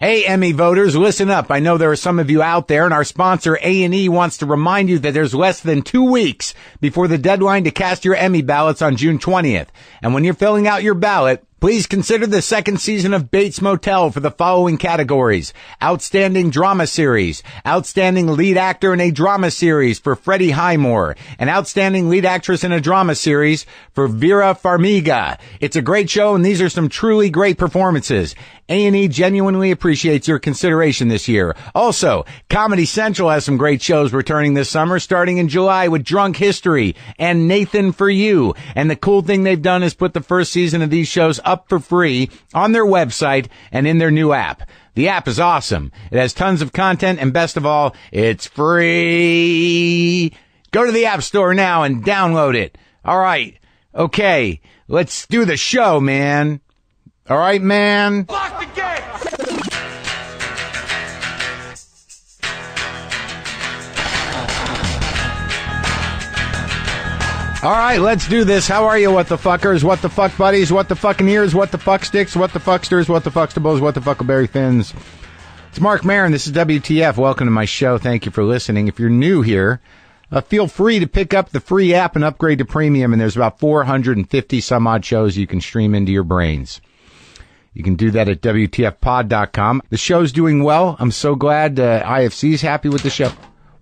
Hey, Emmy voters, listen up. I know there are some of you out there, and our sponsor, A&E, wants to remind you that there's less than 2 weeks before the deadline to cast your Emmy ballots on June 20th. And when you're filling out your ballot, please consider the second season of Bates Motel for the following categories: Outstanding Drama Series, Outstanding Lead Actor in a Drama Series for Freddie Highmore, and Outstanding Lead Actress in a Drama Series for Vera Farmiga. It's a great show, and these are some truly great performances. A&E genuinely appreciates your consideration this year. Also, Comedy Central has some great shows returning this summer, starting in July with Drunk History and Nathan for You. And the cool thing they've done is put the first season of these shows up for free on their website and in their new app. The app is awesome. It has tons of content, and best of all, it's free. Go to the App Store now and download it. All right. Okay. Let's do the show, man. All right, man. Lock the gate! All right, let's do this. How are you, what the fuckers, what the fuck buddies, what the fucking ears, what the fuck sticks, what the fucksters, what the fuckstables, what the fuckleberry thins? It's Marc Maron. This is WTF. Welcome to my show. Thank you for listening. If you're new here, feel free to pick up the free app and upgrade to premium, and there's about 450 some odd shows you can stream into your brains. You can do that at WTFpod.com. The show's doing well. I'm so glad IFC's happy with the show.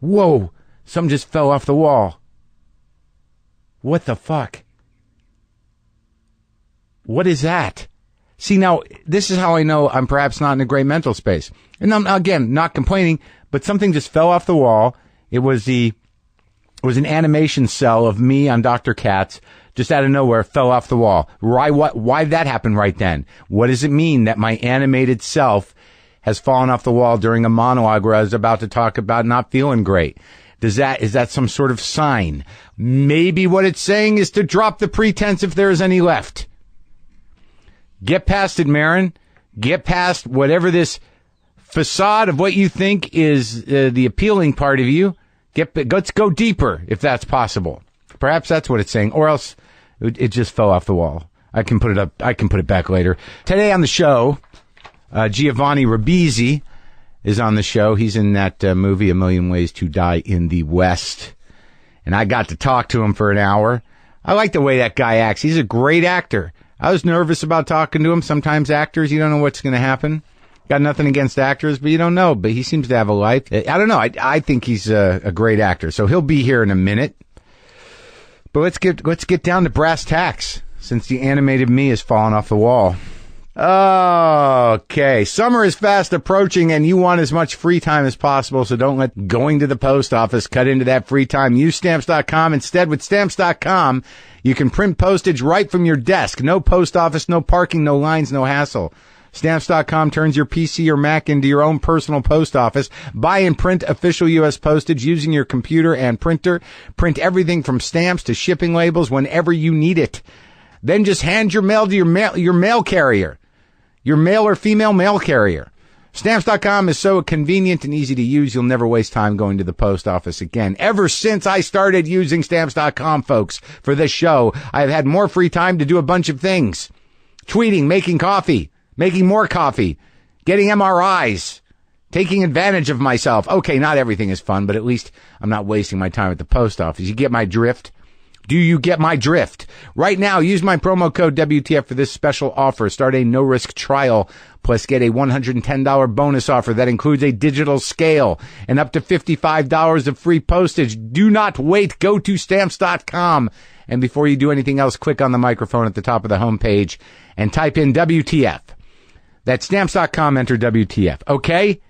Whoa, something just fell off the wall. What the fuck? What is that? See, now, this is how I know I'm perhaps not in a great mental space. And I'm, again, not complaining, but something just fell off the wall. It was an animation cell of me on Dr. Katz, just out of nowhere, fell off the wall. Why did that happen right then? What does it mean that my animated self has fallen off the wall during a monologue where I was about to talk about not feeling great? Is that some sort of sign? Maybe what it's saying is to drop the pretense if there is any left. Get past it, Maron. Get past whatever this facade of what you think is the appealing part of you. Let's go deeper, if that's possible. Perhaps that's what it's saying, or else it just fell off the wall. I can put it up. I can put it back later. Today on the show, Giovani Ribissi is on the show. He's in that movie, A Million Ways to Die in the West. And I got to talk to him for an hour. I like the way that guy acts. He's a great actor. I was nervous about talking to him. Sometimes actors, you don't know what's going to happen. Got nothing against actors, but you don't know. But he seems to have a life. I don't know. I think he's a great actor. So he'll be here in a minute. But let's get down to brass tacks, since the animated me has fallen off the wall. Okay, summer is fast approaching, and you want as much free time as possible, so don't let going to the post office cut into that free time. Use Stamps.com. Instead, with Stamps.com, you can print postage right from your desk. No post office, no parking, no lines, no hassle. Stamps.com turns your PC or Mac into your own personal post office. Buy and print official U.S. postage using your computer and printer. Print everything from stamps to shipping labels whenever you need it. Then just hand your mail to your mail carrier. Your male or female mail carrier. Stamps.com is so convenient and easy to use, you'll never waste time going to the post office again. Ever since I started using Stamps.com, folks, for this show, I've had more free time to do a bunch of things. Tweeting, making coffee, making more coffee, getting MRIs, taking advantage of myself. Okay, not everything is fun, but at least I'm not wasting my time at the post office. You get my drift? Do you get my drift? Right now, use my promo code WTF for this special offer. Start a no-risk trial, plus get a $110 bonus offer that includes a digital scale and up to $55 of free postage. Do not wait. Go to Stamps.com. And before you do anything else, click on the microphone at the top of the homepage and type in WTF. That's Stamps.com. Enter WTF. Okay?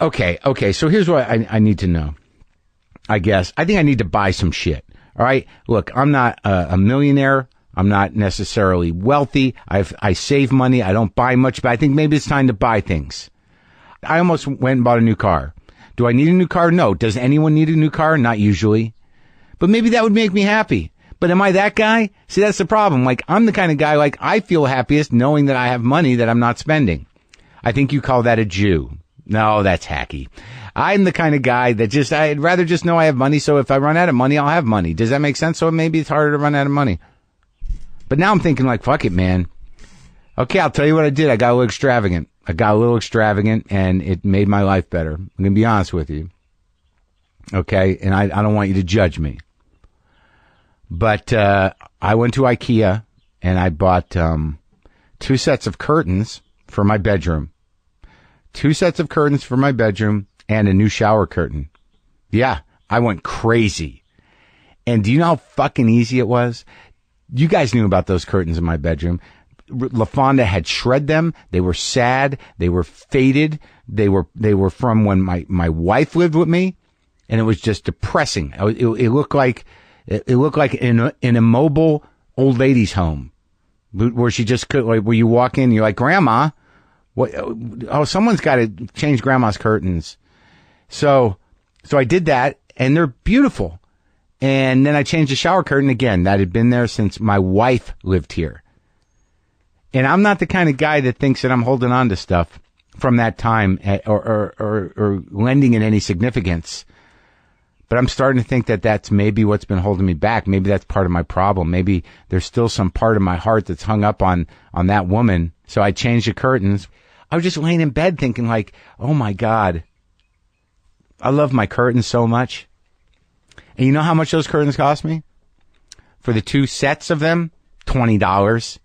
Okay. So here's what I need to know. I guess. I think I need to buy some shit. All right. Look, I'm not a millionaire. I'm not necessarily wealthy. I save money. I don't buy much, but I think maybe it's time to buy things. I almost went and bought a new car. Do I need a new car? No. Does anyone need a new car? Not usually. But maybe that would make me happy. But am I that guy? See, that's the problem. Like, I'm the kind of guy, like, I feel happiest knowing that I have money that I'm not spending. I think you call that a Jew. No, that's hacky. I'm the kind of guy that I'd rather just know I have money, so if I run out of money, I'll have money. Does that make sense? So maybe it's harder to run out of money. But now I'm thinking, like, fuck it, man. Okay, I'll tell you what I did. I got a little extravagant. I got a little extravagant, and it made my life better. I'm going to be honest with you. Okay? And I don't want you to judge me. But I went to IKEA, and I bought 2 sets of curtains for my bedroom. 2 sets of curtains for my bedroom and a new shower curtain. Yeah, I went crazy. And do you know how fucking easy it was? You guys knew about those curtains in my bedroom. LaFonda had shred them. They were sad. They were faded. They were from when my wife lived with me, and it was just depressing. It looked like an immobile old lady's home, where she just could, like, where you walk in, and you're like, Grandma, what? Oh, someone's got to change Grandma's curtains. So I did that, and they're beautiful. And then I changed the shower curtain again. That had been there since my wife lived here. And I'm not the kind of guy that thinks that I'm holding on to stuff from that time or lending it any significance. But I'm starting to think that that's maybe what's been holding me back. Maybe that's part of my problem. Maybe there's still some part of my heart that's hung up on that woman. So I changed the curtains. I was just laying in bed thinking, like, oh my God, I love my curtains so much. And you know how much those curtains cost me? For the 2 sets of them, $20.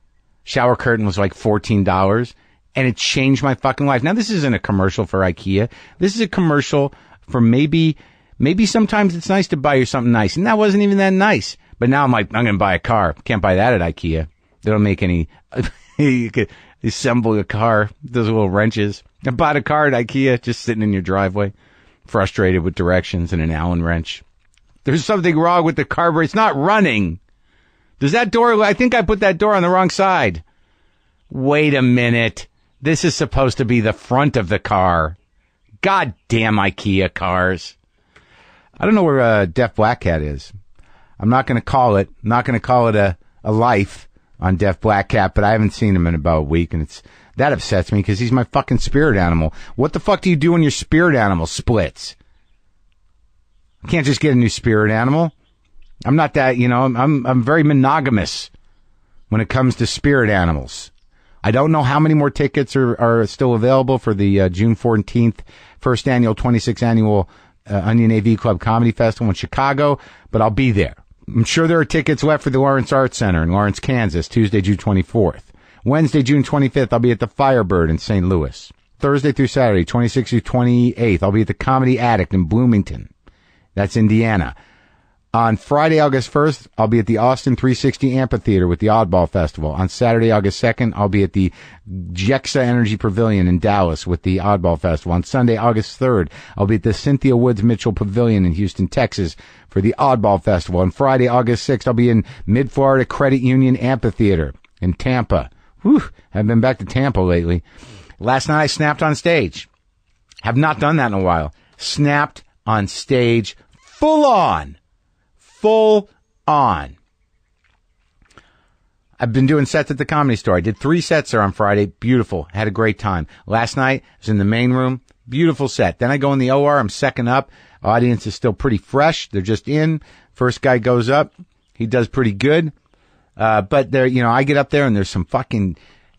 Shower curtain was like $14. And it changed my fucking life. Now, this isn't a commercial for IKEA. This is a commercial for maybe sometimes it's nice to buy you something nice. And that wasn't even that nice. But now I'm like, I'm going to buy a car. Can't buy that at IKEA. They don't make any... You could assemble a car, those little wrenches. I bought a car at IKEA, just sitting in your driveway, frustrated with directions and an Allen wrench. There's something wrong with the carburetor. It's not running. Does that door... I think I put that door on the wrong side. Wait a minute. This is supposed to be the front of the car. God damn IKEA cars. I don't know where Deaf Black Cat is. I'm not going to call it. I'm not going to call it a life on Deaf Black Cat, but I haven't seen him in about a week, and that upsets me because he's my fucking spirit animal. What the fuck do you do when your spirit animal splits? I can't just get a new spirit animal. I'm not that, I'm very monogamous when it comes to spirit animals. I don't know how many more tickets are still available for the June 14th, first annual, 26th annual Onion AV Club Comedy Festival in Chicago, but I'll be there. I'm sure there are tickets left for the Lawrence Arts Center in Lawrence, Kansas, Tuesday, June 24th. Wednesday, June 25th, I'll be at the Firebird in St. Louis. Thursday through Saturday, 26th through 28th, I'll be at the Comedy Addict in Bloomington. That's Indiana. On Friday, August 1st, I'll be at the Austin 360 Amphitheater with the Oddball Festival. On Saturday, August 2nd, I'll be at the Jexa Energy Pavilion in Dallas with the Oddball Festival. On Sunday, August 3rd, I'll be at the Cynthia Woods Mitchell Pavilion in Houston, Texas for the Oddball Festival. On Friday, August 6th, I'll be in Mid-Florida Credit Union Amphitheater in Tampa. Whew, I've been back to Tampa lately. Last night, I snapped on stage. Have not done that in a while. Snapped on stage, full on. Full on. I've been doing sets at the Comedy Store. I did 3 sets there on Friday. Beautiful. Had a great time. Last night, I was in the main room. Beautiful set. Then I go in the OR. I'm second up. Audience is still pretty fresh. They're just in. First guy goes up. He does pretty good. But there, I get up there and there's some fucking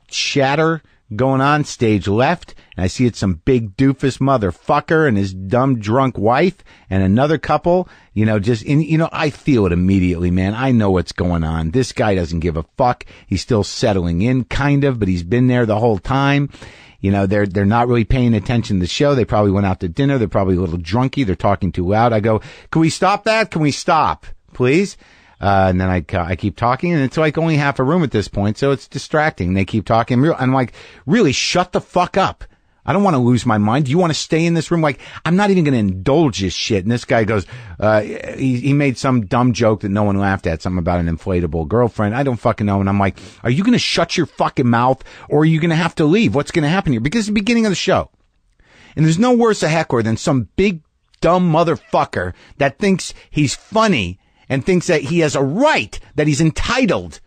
chatter going on stage left, and I see it's some big doofus motherfucker and his dumb drunk wife and another couple, I feel it immediately, man. I know what's going on. This guy doesn't give a fuck. He's still settling in, kind of, but he's been there the whole time. They're not really paying attention to the show. They probably went out to dinner. They're probably a little drunky. They're talking too loud. I go, can we stop that? Can we stop, please? And then I keep talking, and it's like only half a room at this point, so it's distracting. They keep talking. I'm like, really, shut the fuck up. I don't want to lose my mind. Do you want to stay in this room? Like, I'm not even going to indulge this shit. And this guy goes, he made some dumb joke that no one laughed at, something about an inflatable girlfriend. I don't fucking know. And I'm like, are you going to shut your fucking mouth, or are you going to have to leave? What's going to happen here? Because it's the beginning of the show. And there's no worse a heckler than some big, dumb motherfucker that thinks he's funny and thinks that he has a right, that he's entitled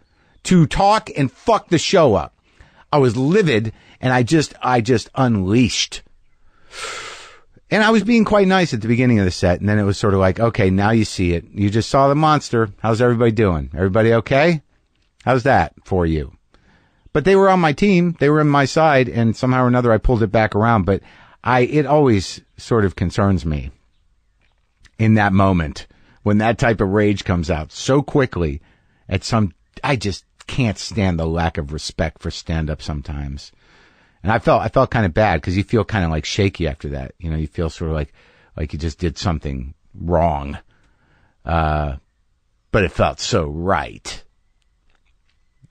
to talk and fuck the show up. I was livid, and I just unleashed. And I was being quite nice at the beginning of the set, and then it was sort of like, okay, now you see it. You just saw the monster. How's everybody doing? Everybody okay? How's that for you? But they were on my team. They were on my side, and somehow or another I pulled it back around. But it always sort of concerns me in that moment when that type of rage comes out so quickly I just can't stand the lack of respect for stand-up sometimes. And I felt kind of bad because you feel kind of like shaky after that. You know, you feel sort of like you just did something wrong. But it felt so right.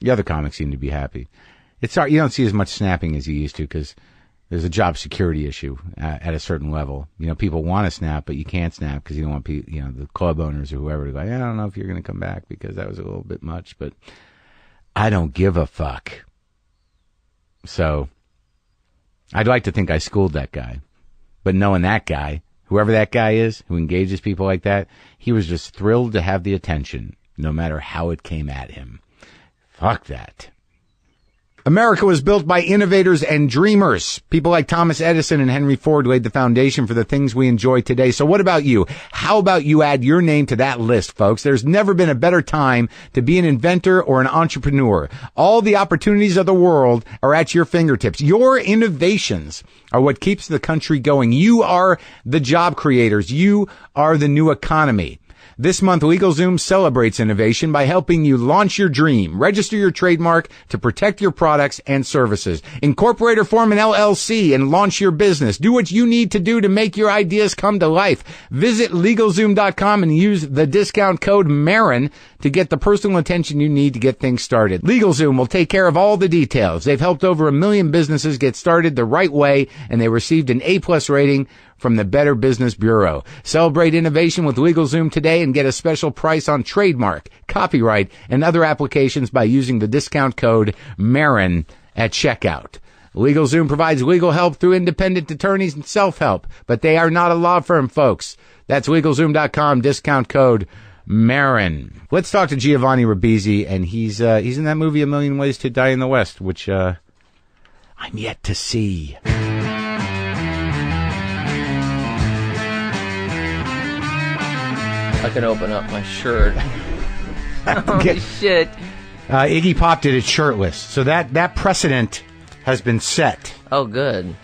The other comics seem to be happy. It's hard. You don't see as much snapping as you used to because there's a job security issue at a certain level. You know, people want to snap, but you can't snap because you don't want people, you know, the club owners or whoever to go, I don't know if you're going to come back because that was a little bit much, but I don't give a fuck. So I'd like to think I schooled that guy, but knowing that guy, whoever that guy is who engages people like that, he was just thrilled to have the attention no matter how it came at him. Fuck that. America was built by innovators and dreamers. People like Thomas Edison and Henry Ford laid the foundation for the things we enjoy today. So what about you? How about you add your name to that list, folks? There's never been a better time to be an inventor or an entrepreneur. All the opportunities of the world are at your fingertips. Your innovations are what keeps the country going. You are the job creators. You are the new economy. This month, LegalZoom celebrates innovation by helping you launch your dream, register your trademark to protect your products and services, incorporate or form an LLC and launch your business. Do what you need to do to make your ideas come to life. Visit LegalZoom.com and use the discount code Maron to get the personal attention you need to get things started. LegalZoom will take care of all the details. They've helped over 1 million businesses get started the right way, and they received an A+ rating from the Better Business Bureau. Celebrate innovation with LegalZoom today and get a special price on trademark, copyright, and other applications by using the discount code Maron at checkout. LegalZoom provides legal help through independent attorneys and self-help, but they are not a law firm, folks. That's LegalZoom.com, discount code Maron. Let's talk to Giovani Ribissi, and he's in that movie A Million Ways to Die in the West, which I'm yet to see. I can open up my shirt. Holy shit. Iggy Pop did it shirtless. So that precedent has been set. Oh, good.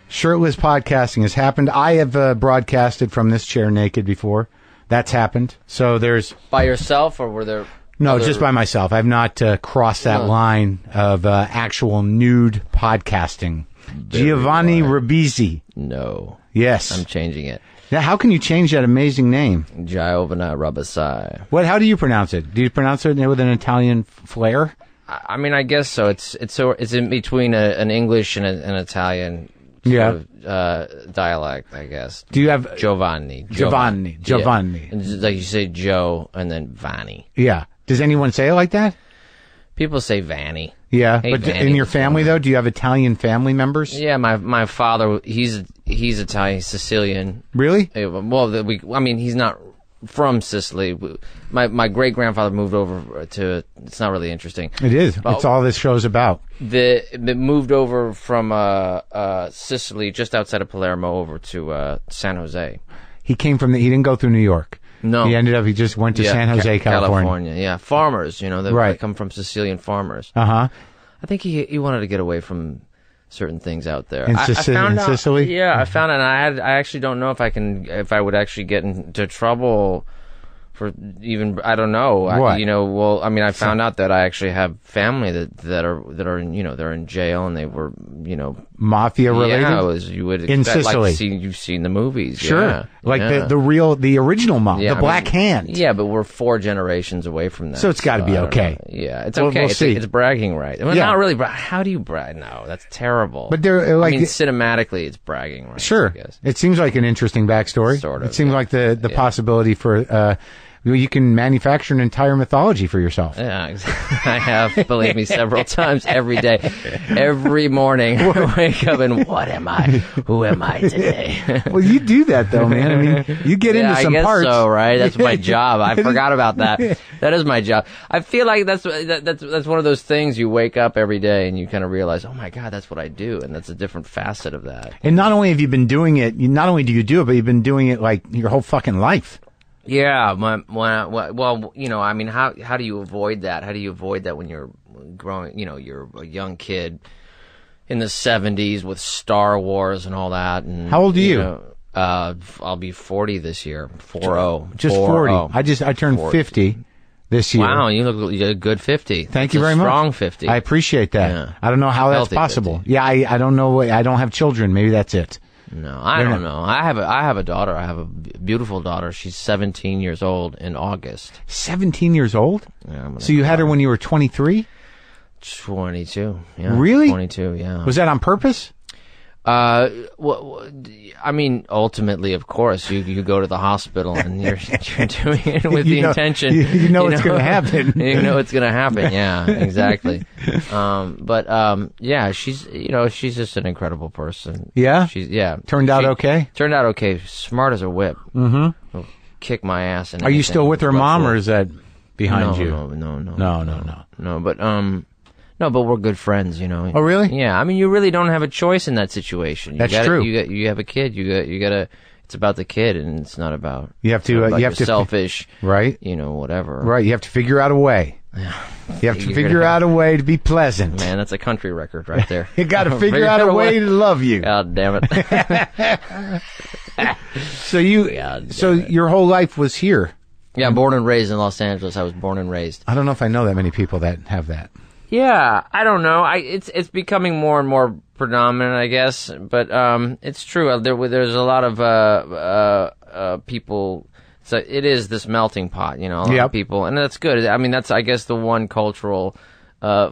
Shirtless podcasting has happened. I have broadcasted from this chair naked before. That's happened. So there's... By yourself, or were there... No, just by myself. I've not crossed that line of actual nude podcasting. Giovani Ribissi. No. Yes. I'm changing it. Now, how can you change that amazing name? Giovani Ribissi. How do you pronounce it? Do you pronounce it with an Italian flair? I mean, I guess so. It's in between an English and an Italian sort of, dialect, I guess. Do you have Giovani? Giovanni. Yeah. Like you say Joe and then Vanni. Yeah. Does anyone say it like that? People say Vanni. Yeah, hey, but Vanni, in your family though, do you have Italian family members? Yeah, my father, he's Italian, Sicilian. Really? Well, he's not from Sicily. My great grandfather moved over to. It's not really interesting. It is. But it's all this show's about. It moved over from Sicily, just outside of Palermo, over to San Jose. He didn't go through New York. No. He just went to San Jose, California. Yeah, farmers, they come from Sicilian farmers. Uh-huh. I think he wanted to get away from certain things out there. In Sicily? Yeah, I found it, and I actually don't know if I would actually get into trouble for even, I don't know. What? I found out that I actually have family that are they're in jail, and they were, mafia related. Yeah, you would expect, in Sicily. You've seen the movies. Sure. Yeah. The original mob, the Black Hand. Yeah, but we're 4 generations away from that. So it's got to be okay. Yeah, it's okay. We'll see. It's bragging right. Well, not really. How do you brag? No, that's terrible. But they're cinematically, it's bragging right. Sure. I guess. It seems like an interesting backstory. Sort of. It seems like the possibility for you can manufacture an entire mythology for yourself. Yeah, exactly. I have, believe me, several times every day. Every morning, I wake up and, what am I? Who am I today? Well, you do that, though, man. I mean, you get into some parts. I guess so, right? That's my job. I forgot about that. That is my job. I feel like that's one of those things you wake up every day and you kind of realize, oh, my God, that's what I do. And that's a different facet of that. And not only have you been doing it, not only do you do it, but you've been doing it, like, your whole fucking life. Yeah, how do you avoid that? How do you avoid that when growing, you're a young kid in the 70s with Star Wars and all that. And how old are you? I'll be 40 this year. 40. Just 40. I turned 40. 50 this year. Wow, you look a good 50. Thank you very much. Strong 50. I appreciate that. Yeah. I don't know how that's possible. 50. Yeah, I don't know. I don't have children. Maybe that's it. No, I don't know. I have a daughter. I have a beautiful daughter. She's 17 years old in August. 17 years old? Yeah. So you had her when you were 23? 22. Yeah. Really? 22. Yeah. Was that on purpose? Well, I mean, ultimately, of course, you go to the hospital and you're doing it with the intention. You know it's going to happen. You know it's going to happen. Yeah, exactly. Yeah, she's just an incredible person. Yeah? Turned out okay? Turned out okay. Smart as a whip. Mm-hmm. Will kick my ass. Are you still with her mom, or is that behind you? No, but we're good friends, Oh, really? Yeah, I mean, you really don't have a choice in that situation. That's true. You have a kid. You gotta. It's about the kid, and it's not about. You have to. You have to selfish. Right. Whatever. Right. You have to figure out a way. Yeah. You have to figure out a way to be pleasant. Man, that's a country record right there. You got to figure out a way to love you. God damn it. So your whole life was here. Yeah, born and raised in Los Angeles. I was born and raised. I don't know if I know that many people that have that. Yeah, I don't know. It's becoming more and more predominant, I guess. But it's true. There's a lot of people. So it is this melting pot, a lot of people, and that's good. I mean, that's, I guess, the one cultural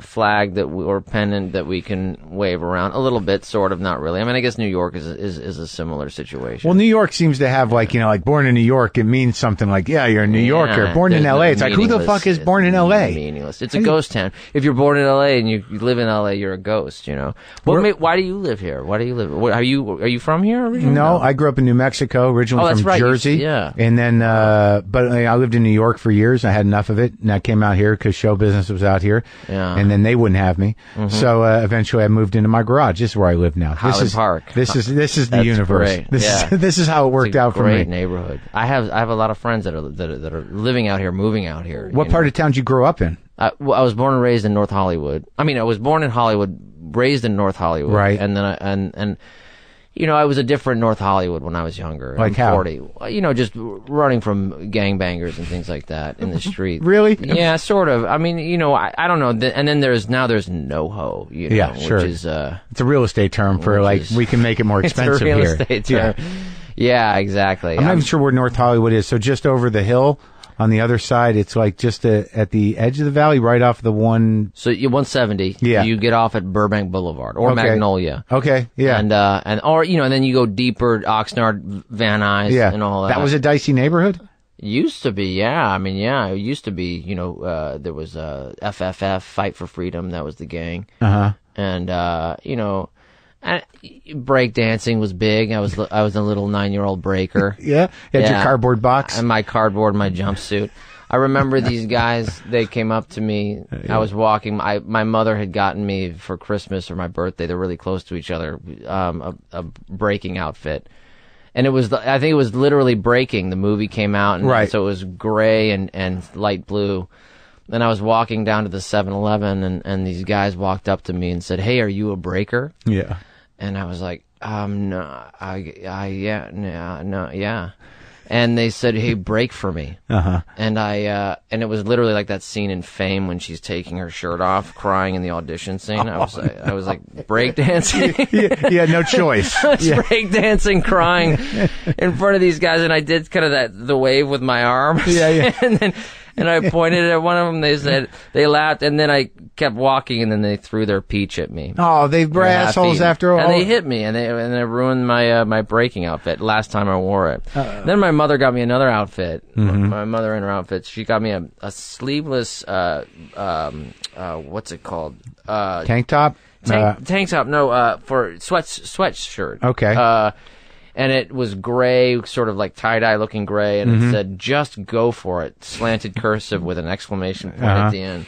flag or pennant that we can wave around a little bit, sort of, not really. I mean, I guess New York is a similar situation. Well, New York seems to have like born in New York, it means something like, yeah, you're a New Yorker. Born in L.A., it's like, who the fuck is born in L.A.? Meaningless. It's a ghost town. If you're born in L.A. and you live in L.A., you're a ghost. Why do you live here? Why do you live? Are you from here originally? No, I grew up in New Mexico, originally from Jersey. Yeah. And then, but I lived in New York for years. I had enough of it, and I came out here because show business was out here. Yeah. And then they wouldn't have me. Mm-hmm. So eventually I moved into my garage. This is where I live now. Highland Park. This is the universe. Great. This is how it worked out for me. Great neighborhood. I have a lot of friends that are living out here, moving out here. What part of town did you grow up in? I was born and raised in North Hollywood. I mean, I was born in Hollywood, raised in North Hollywood. Right. And then I was a different North Hollywood when I was younger. Like I'm how? 40. Just running from gangbangers and things like that in the street. Really? Yeah, sort of. I mean, I don't know. And then there's NoHo. Yeah, sure. Which is it's a real estate term for we can make it more expensive here. It's a real estate term. Yeah, exactly. I'm not even sure where North Hollywood is. So just over the hill. On the other side, it's like just at the edge of the valley, right off the one. So you 170. Yeah. You get off at Burbank Boulevard or Magnolia. Okay. Yeah. And then you go deeper, Oxnard, Van Nuys, and all that. That was a dicey neighborhood. Used to be, yeah. I mean, yeah, it used to be. There was FFF, Fight for Freedom. That was the gang. And break dancing was big. I was a little 9-year-old breaker. Yeah, you had your cardboard box and my jumpsuit. I remember these guys. They came up to me. I was walking. My mother had gotten me for Christmas or my birthday. They're really close to each other. A breaking outfit, and I think it was literally Breaking. The movie came out, and so it was gray and light blue. And I was walking down to the 7-Eleven, and these guys walked up to me and said, "Hey, are you a breaker?" Yeah. And I was like, no, yeah. And they said, "Hey, break for me." And and it was literally like that scene in Fame when she's taking her shirt off, crying in the audition scene. I was like break dancing. Yeah, no choice. I was break dancing, crying in front of these guys, and I did kind of the wave with my arm. Yeah. And I pointed at one of them. They laughed, and then I kept walking, and then they threw their peach at me. Oh, they were assholes after all. And they hit me, and they ruined my breaking outfit. Last time I wore it. Then my mother got me another outfit. Mm-hmm. My mother and her outfits. She got me a sleeveless. What's it called? Tank top. Tank top. No, for sweatshirt. Okay. And it was gray, sort of like tie-dye looking gray, and it said, "Just go for it," slanted cursive with an exclamation point at the end.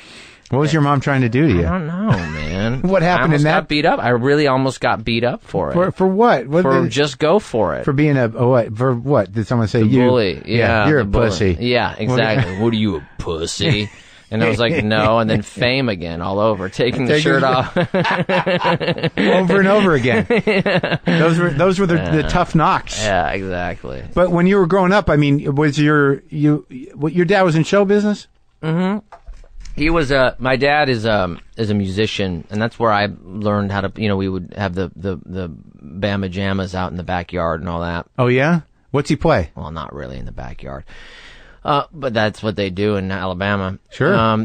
What was your mom trying to do to you? I don't know, man. What happened in that? I got beat up. I really almost got beat up for it. For what? Just go for it. For being what? For what? Did someone say the you? bully. Yeah, you're a pussy. Yeah, exactly. What are you, a pussy? And I was like, no, and then Fame again, all over, taking the shirt off. Over and over again. Those were the tough knocks. Yeah, exactly. But when you were growing up, I mean, was your dad was in show business? Mm-hmm. He was my dad is a musician, and that's where I learned how to, we would have the Bama Jammas out in the backyard and all that. Oh yeah? What's he play? Well, not really in the backyard. But that's what they do in Alabama. Sure.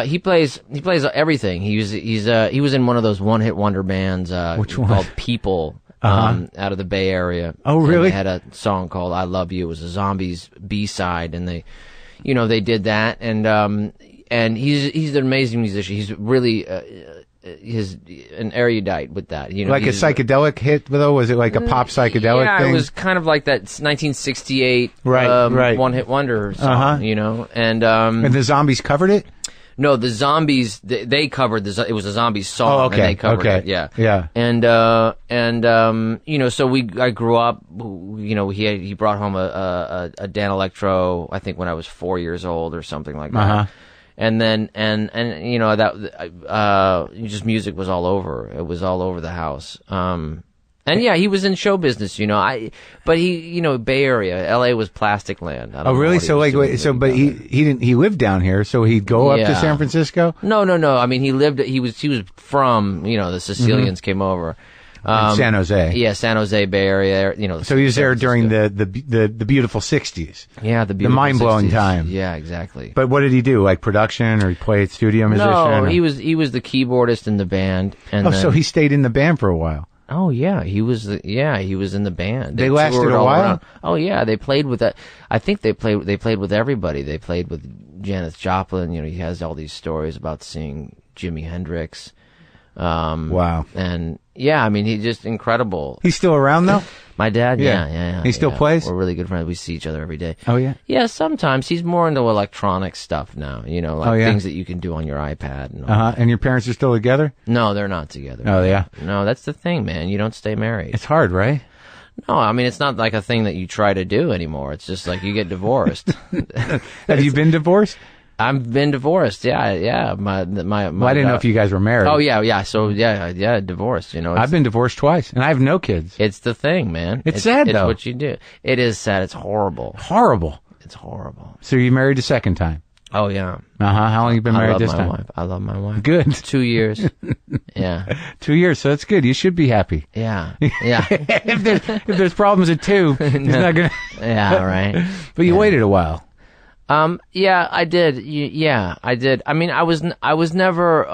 He plays everything. He was in one of those one-hit wonder bands, which one? Called People, out of the Bay Area. Oh, really? And they had a song called I Love You. It was a Zombies B-side, and they did that, and he's an amazing musician. He's really, an erudite with that. Like a psychedelic hit, though? Was it like a pop psychedelic thing? Yeah, it was kind of like that 1968 right. one-hit wonder song, And the Zombies covered it? No, the Zombies, they covered it was a Zombies song. Oh, okay. And they covered it, yeah. Yeah. And so I grew up, he brought home a Dan Electro, I think when I was 4 years old or something like that. And then, just music was all over. It was all over the house. And yeah, he was in show business, but he, Bay Area, LA was plastic land. Oh, really? So but he lived down here, so he'd go up to San Francisco? No. I mean, he was from, the Sicilians came over. San Jose. Yeah, San Jose, Bay Area, So he was there during the beautiful 60s. Yeah, the beautiful mind-blowing 60s. time. Yeah, exactly. But what did he do? Like production, or he played studio musician? No, he was the keyboardist in the band. And so he stayed in the band for a while. Oh yeah, he was in the band. They lasted a while. Around. Oh yeah, they played with that. I think they played with everybody. They played with Janis Joplin. He has all these stories about seeing Jimi Hendrix. Wow. And yeah, I mean, he's just incredible. He's still around though? My dad, yeah. He still plays? We're really good friends. We see each other every day. Oh yeah? Yeah, sometimes. He's more into electronic stuff now, things that you can do on your iPad. And And your parents are still together? No, they're not together. Oh yeah? No, that's the thing, man. You don't stay married. It's hard, right? No, I mean, it's not like a thing that you try to do anymore. It's just like you get divorced. Have you been divorced? I've been divorced. Yeah. My well, I didn't know if you guys were married. Oh yeah. So yeah, divorced. I've been divorced twice, and I have no kids. It's the thing, man. It's sad though. It's what you do. It is sad. It's horrible. Horrible. It's horrible. So you married a second time? Oh yeah. How long you been married this time? I love my wife. Good. 2 years. Yeah. 2 years. So that's good. You should be happy. Yeah. if there's problems at 2, he's not gonna. Yeah. Right. But you waited a while. Yeah, I did. Yeah, I did. I mean, I was never,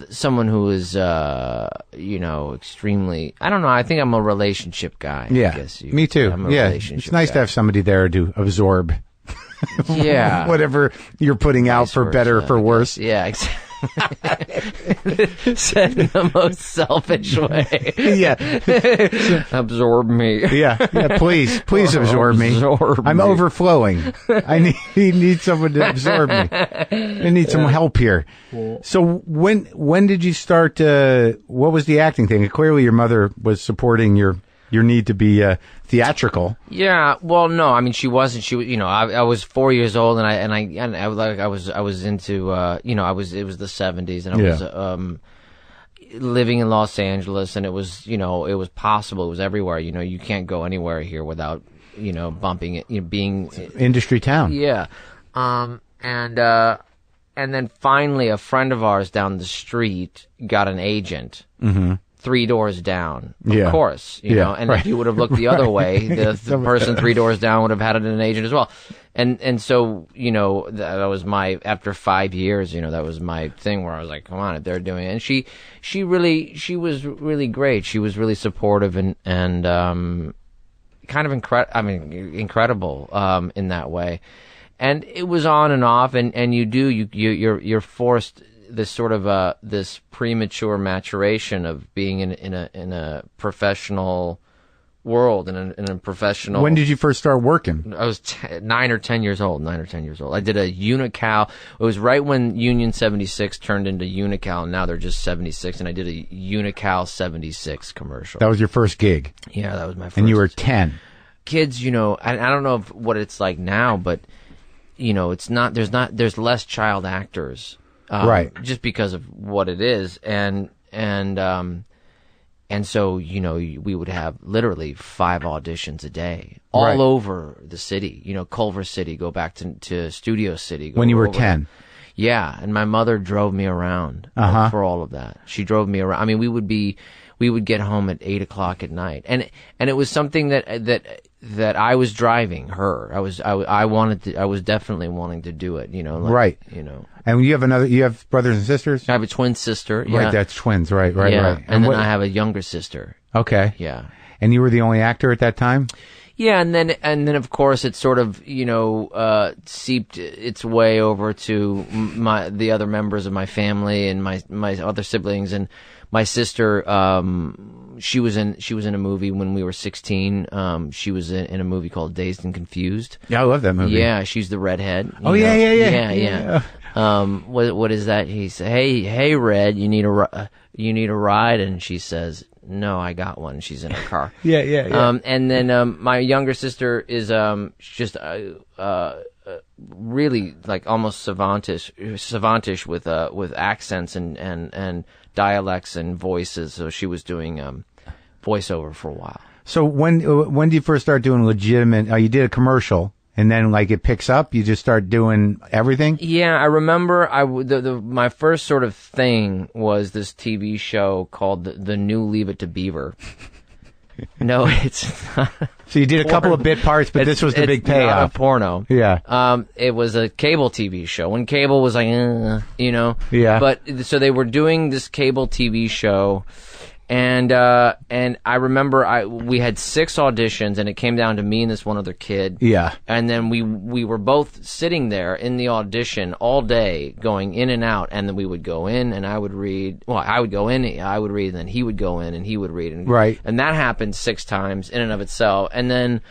someone who was, extremely, I don't know, I think I'm a relationship guy. Yeah. I guess me too. It's nice to have somebody there to absorb. Yeah. Whatever you're putting out, for better or for worse. Yeah, exactly. Said in the most selfish way. Yeah. Absorb me. Yeah. Please absorb me. I'm overflowing. I need someone to absorb me. I need some help here. So when did you start? What was the acting thing? Clearly, your mother was supporting your need to be theatrical. Yeah, well, no, I mean, she wasn't. She was, I was 4 years old, and I was into, it was the 70s, and I was living in Los Angeles, and it was, it was possible. It was everywhere. You can't go anywhere here without, bumping it, being industry town. Yeah, and then finally, a friend of ours down the street got an agent. Mm-hmm. 3 doors down, of course, and if you would have looked the other way, the person 3 doors down would have had an agent as well. And so, that was after 5 years, that was my thing where I was like, come on, if they're doing it. And she was really great. She was really supportive and kind of incredible, in that way. And it was on and off, and you're forced this sort of this premature maturation of being in a professional world, in a professional. When did you first start working? I was 9 or 10 years old. I did a Unical. It was right when Union 76 turned into Unical, and now they're just 76. And I did a Unical 76 commercial. That was your first gig. Yeah, that was my first. And you were 10. Kids, I don't know what it's like now, but there's less child actors, right? Just because of what it is, and so, we would have literally 5 auditions a day all over the city. Culver City, go back to Studio City. When you were 10. Yeah, and my mother drove me around for all of that. She drove me around. I mean, we would get home at 8:00 at night, and it was something that I was driving her. I was definitely wanting to do it. Right. And you have brothers and sisters? I have a twin sister. Yeah. Right, that's twins. Right. Yeah. Right. And then I have a younger sister. Okay. Yeah. And you were the only actor at that time? Yeah, and then of course it sort of seeped its way over to the other members of my family and my other siblings, and my sister. She was in a movie when we were 16. She was in a movie called Dazed and Confused. Yeah, I love that movie. Yeah, she's the redhead. Yeah. What is that? He said, "Hey, Red, you need a ride?" And she says, "No, I got one." She's in her car. Yeah. And then my younger sister is just really like almost savantish with accents and dialects and voices. So she was doing voiceover for a while. So when did you first start doing legitimate? You did a commercial. And then, like, it picks up, you just start doing everything? Yeah, I remember my first sort of thing was this TV show called The New Leave It to Beaver. No, it's not. So you did a couple of bit parts, but this was the big payoff. It's not a porno. Yeah. It was a cable TV show. When cable was like, Yeah. But, so they were doing this cable TV show. And I remember we had 6 auditions, and it came down to me and this one other kid. Yeah. And then we were both sitting there in the audition all day, going in and out, and then we would go in and I would read. Well, I would go in, I would read, and then he would go in and he would read. Right. And that happened 6 times in and of itself. And then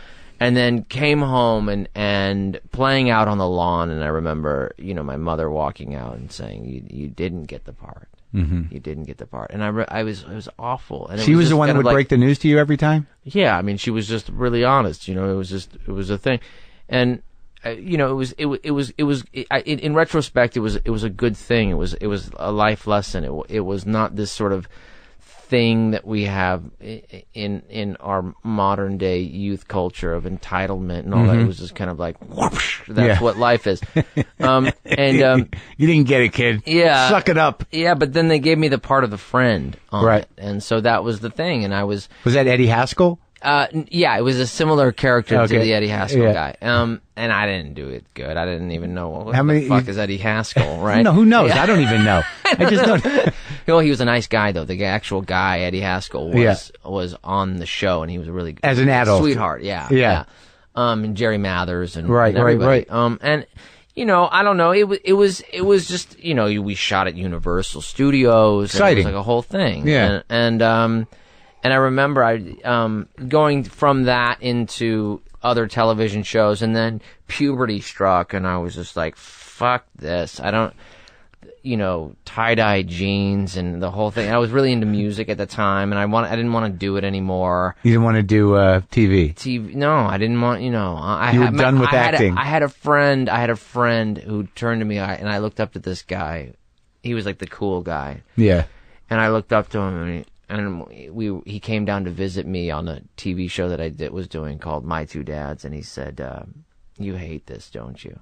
came home and playing out on the lawn, and I remember, my mother walking out and saying, you didn't get the part. Mm-hmm. You didn't get the part, and it was awful. And she was the one that would break the news to you every time. Yeah, I mean, she was just really honest. It was a thing, and in retrospect, it was a good thing. It was a life lesson. It was not this sort of thing that we have in our modern day youth culture of entitlement and all that. It was just kind of like, whoosh, that's what life is. And you didn't get it, kid. Yeah, suck it up. Yeah, but then they gave me the part of the friend on it, and so that was the thing. And was that Eddie Haskell? Yeah, it was a similar character to the Eddie Haskell guy. And I didn't do it good. I didn't even know what the fuck is Eddie Haskell, right? No, who knows? I don't even know. I just don't. Well, he was a nice guy though. The actual guy, Eddie Haskell, was on the show, and he was a really as an adult sweetheart. Yeah. And Jerry Mathers and everybody. And I don't know. It was just we shot at Universal Studios. Exciting. It was like a whole thing. Yeah. And I remember going from that into other television shows, and then puberty struck, and I was just like, fuck this. I don't, tie-dye jeans and the whole thing. I was really into music at the time, and I didn't want to do it anymore. You didn't want to do TV? TV? No, I didn't want, you were done with acting. I had a friend who turned to me, and I looked up to this guy. He was like the cool guy. Yeah. And I looked up to him, and he came down to visit me on a TV show that I was doing called My Two Dads, and he said, "You hate this, don't you?"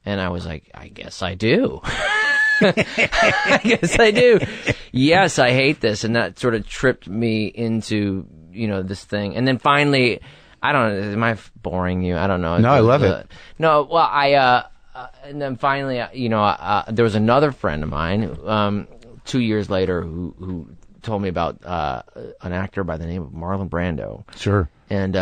And I was like, "I guess I do." I guess I do. Yes, I hate this, and that sort of tripped me into this thing. And then finally, I don't know. Am I boring you? I don't know. No, I love it. No, well, and then finally, there was another friend of mine 2 years later who told me about an actor by the name of Marlon Brando. Sure. And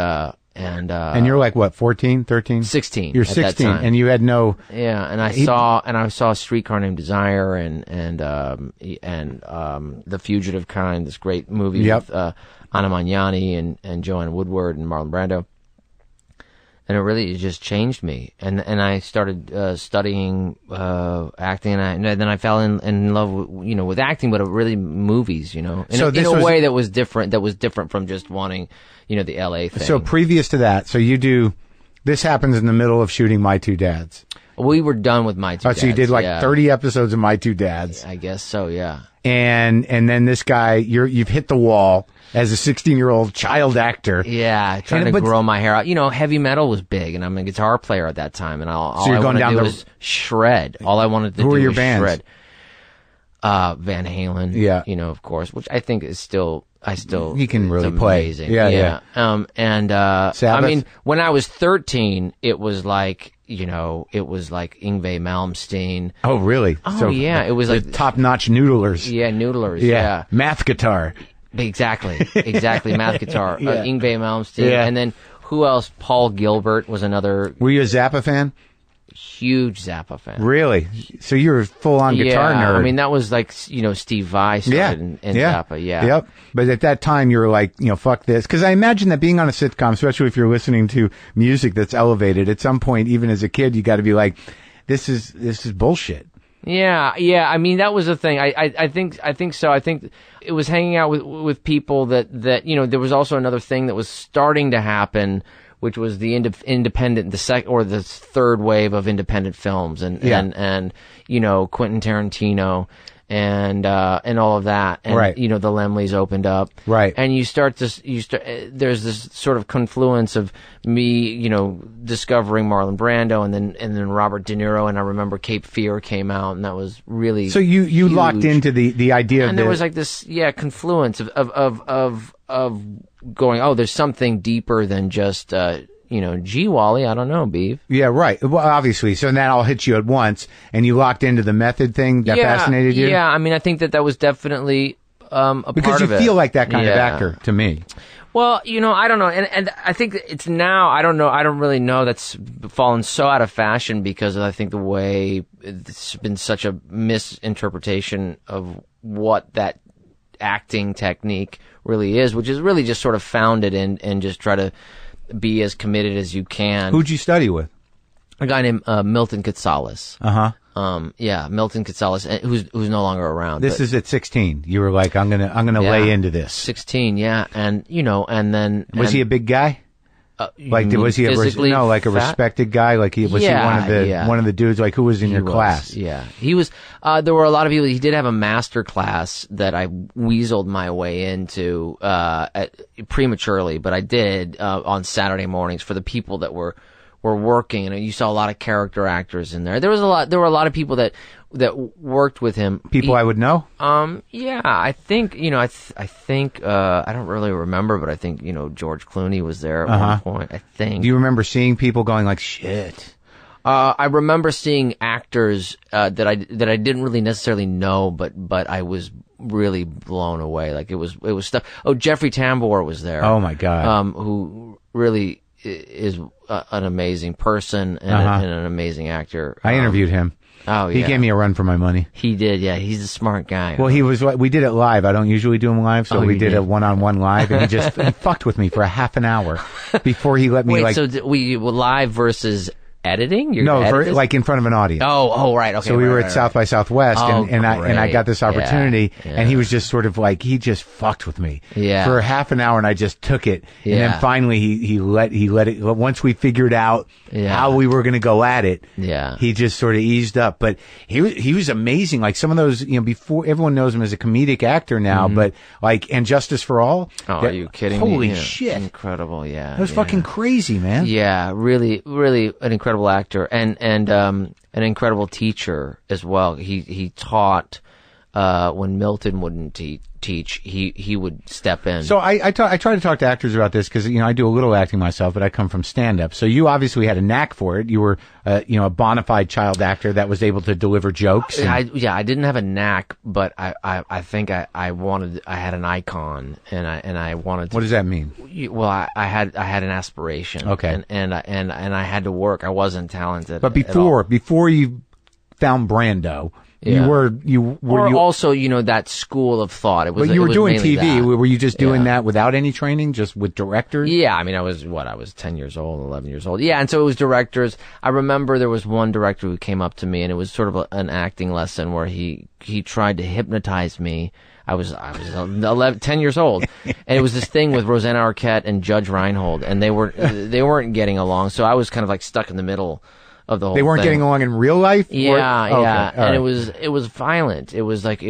you're like what, 14, 13? 16. You're 16 and you had no. Yeah, and I saw A Streetcar Named Desire and The Fugitive Kind, this great movie with Anna Magnani and Joanne Woodward and Marlon Brando. And it just changed me. And I started studying acting, and then I fell in love with acting, but really movies, in a way that was different from just wanting, the LA thing. So previous to that, so you do This happens in the middle of shooting My Two Dads. We were done with My Two Dads. So you did like yeah. 30 episodes of My Two Dads. I guess so, yeah. And then this guy, you've hit the wall as a 16-year-old child actor. Yeah, trying to grow my hair out. You know, heavy metal was big, and I'm a guitar player at that time, and all I wanted to do was shred. All I wanted to do was shred. Van Halen. Yeah. You know, of course, which I think is still... he can really play. Amazing. Yeah. Sabbath? I mean, when I was 13, it was like Yngwie Malmsteen. Oh, really? Oh, so yeah. It was like top-notch noodlers. Yeah, noodlers. Yeah. Math guitar. Exactly. Math guitar. Yeah. Yngwie Malmsteen. Yeah. And then who else? Paul Gilbert was another. Were you a Zappa fan? Huge Zappa fan. Really? So you were a full-on guitar nerd. I mean, that was like, Steve Vai started in Zappa. Yeah. Yep. But at that time, you were like, fuck this. Because I imagine that being on a sitcom, especially if you're listening to music that's elevated, at some point, even as a kid, you got to be like, this is bullshit. Yeah. I mean, that was the thing. I think so. I think it was hanging out with people that there was also another thing that was starting to happen, which was the independent, the third wave of independent films, and Quentin Tarantino, and all of that, and right. the Lemleys opened up, right, and there's this sort of confluence of me, discovering Marlon Brando, and then Robert De Niro, and I remember Cape Fear came out, and that was really so you huge. Locked into the idea, and there was like this confluence of going, oh, there's something deeper than just, gee, Wally, I don't know, Beef. Yeah, right. Well, obviously. So that all hit you at once, and you locked into the method thing that fascinated you? Yeah, I mean, I think that was definitely a part of it. Because you feel like that kind of actor, to me. Well, I don't know. And I think it's now, I don't know, I don't really know, that's fallen so out of fashion because I think the way it's been such a misinterpretation of what that acting technique really is, which is really just sort of founded in and just try to be as committed as you can. Who'd you study with? A guy named Milton Katsalis. Milton Katsalis, who's no longer around. This is at 16. You were like, I'm gonna lay into this. 16, yeah, and then was he a big guy? Was he a respected guy? Like he one of the dudes? Like who was in your class? Yeah, he was. There were a lot of people. He did have a master class that I weaseled my way into prematurely, but I did on Saturday mornings for the people that were working, and you saw a lot of character actors in there. There were a lot of people that worked with him. People I would know? Yeah, I think, I think, I don't really remember, but I think, George Clooney was there at one point, I think. Do you remember seeing people going like, shit? I remember seeing actors, that I didn't really necessarily know, but I was really blown away. Like it was stuff. Oh, Jeffrey Tambor was there. Oh my God. Who really is an amazing person and an amazing actor. I interviewed him. Oh, yeah. He gave me a run for my money. He did, yeah. He's a smart guy. Well, we did it live. I don't usually do them live, so we did a one-on-one live, and he fucked with me for a half an hour before he let me. Wait, so we live versus editing? Like in front of an audience. Oh, right. Okay. So we were at South by Southwest, and I got this opportunity, and he was just sort of like, he just fucked with me for half an hour, and I just took it, and then finally he let it. Once we figured out how we were going to go at it, he just sort of eased up. But he was amazing. Like some of those, before everyone knows him as a comedic actor now, but like And Justice for All. Oh, are you kidding me? Holy shit! Incredible, yeah. That was fucking crazy, man. Yeah, really, really an incredible actor and an incredible teacher as well. He taught when Milton wouldn't teach. He would step in. So I try to talk to actors about this because I do a little acting myself, but I come from stand up. So you obviously had a knack for it. You were a bona fide child actor that was able to deliver jokes. I didn't have a knack, but I think I had an icon and I wanted to. What does that mean? Well, I had an aspiration. Okay. And I had to work. I wasn't talented. But before you found Brando, Yeah. You also, that school of thought. It was. But you were doing mainly TV. that. Were you just doing that without any training, just with directors? Yeah, I mean, I was 10 years old, 11 years old. Yeah, and so it was directors. I remember there was one director who came up to me, and it was sort of an acting lesson where he tried to hypnotize me. I was 10 years old, and it was this thing with Rosanna Arquette and Judge Reinhold, and they weren't getting along. So I was kind of like stuck in the middle of the whole They weren't thing. getting along in real life? Yeah, Okay, yeah. And right. it was violent. It was like,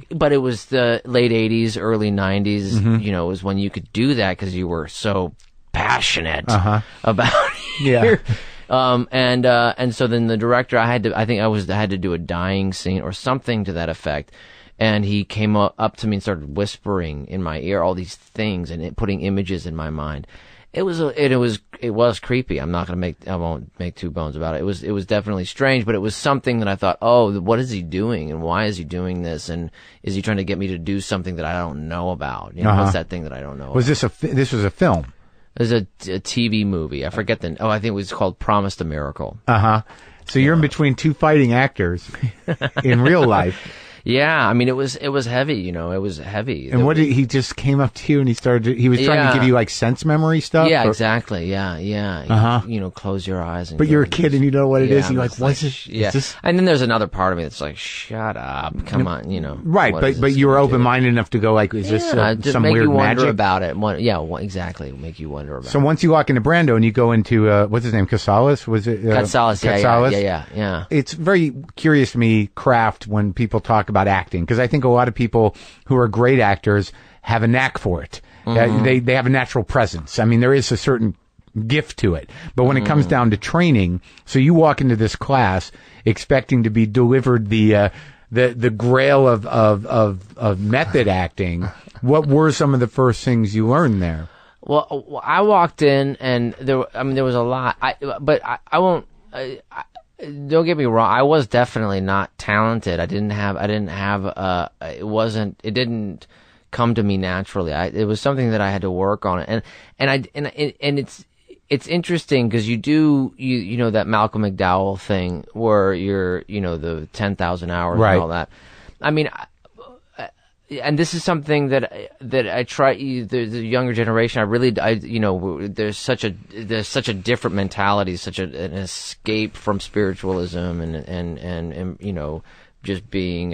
but it was the late 80s, early 90s, Mm-hmm. it was when you could do that because you were so passionate about Yeah. and so then the director, I had to do a dying scene or something to that effect. And he came up to me and started whispering in my ear all these things and putting images in my mind. It was creepy. I won't make two bones about it. It was definitely strange, but it was something that I thought, oh, what is he doing and why is he doing this? And is he trying to get me to do something that I don't know about? What's that thing that I don't know about? This was a film? It was a TV movie. I forget I think it was called Promised a Miracle. So you're in between two fighting actors in real life. Yeah, I mean, it was heavy, it was heavy. And he just came up to you and he was trying to give you like sense memory stuff? Yeah, exactly. Yeah. Close your eyes. But you're a kid and you know what it is. You're like, what's this? Yeah. And then there's another part of me that's like, shut up. Come on, Right, but you were open-minded enough to go like, is this just some make weird you wonder magic? about it. Exactly. Make you wonder about it. So once you walk into Brando and you go into, what's his name, Casales? Was it? Casales, yeah. It's very curious to me, craft, when people talk about acting, because I think a lot of people who are great actors have a knack for it. They have a natural presence. I mean, there is a certain gift to it. But when it comes down to training, so you walk into this class expecting to be delivered the grail of method acting. What were some of the first things you learned there? Well, I walked in and there was a lot. I won't. Don't get me wrong. I was definitely not talented. It didn't come to me naturally. It was something that I had to work on. And it's interesting because you do that Malcolm McDowell thing where you're, the 10,000 hours right. and all that. I mean, and this is something that I try. The younger generation, there's such a different mentality, such an escape from spiritualism and just being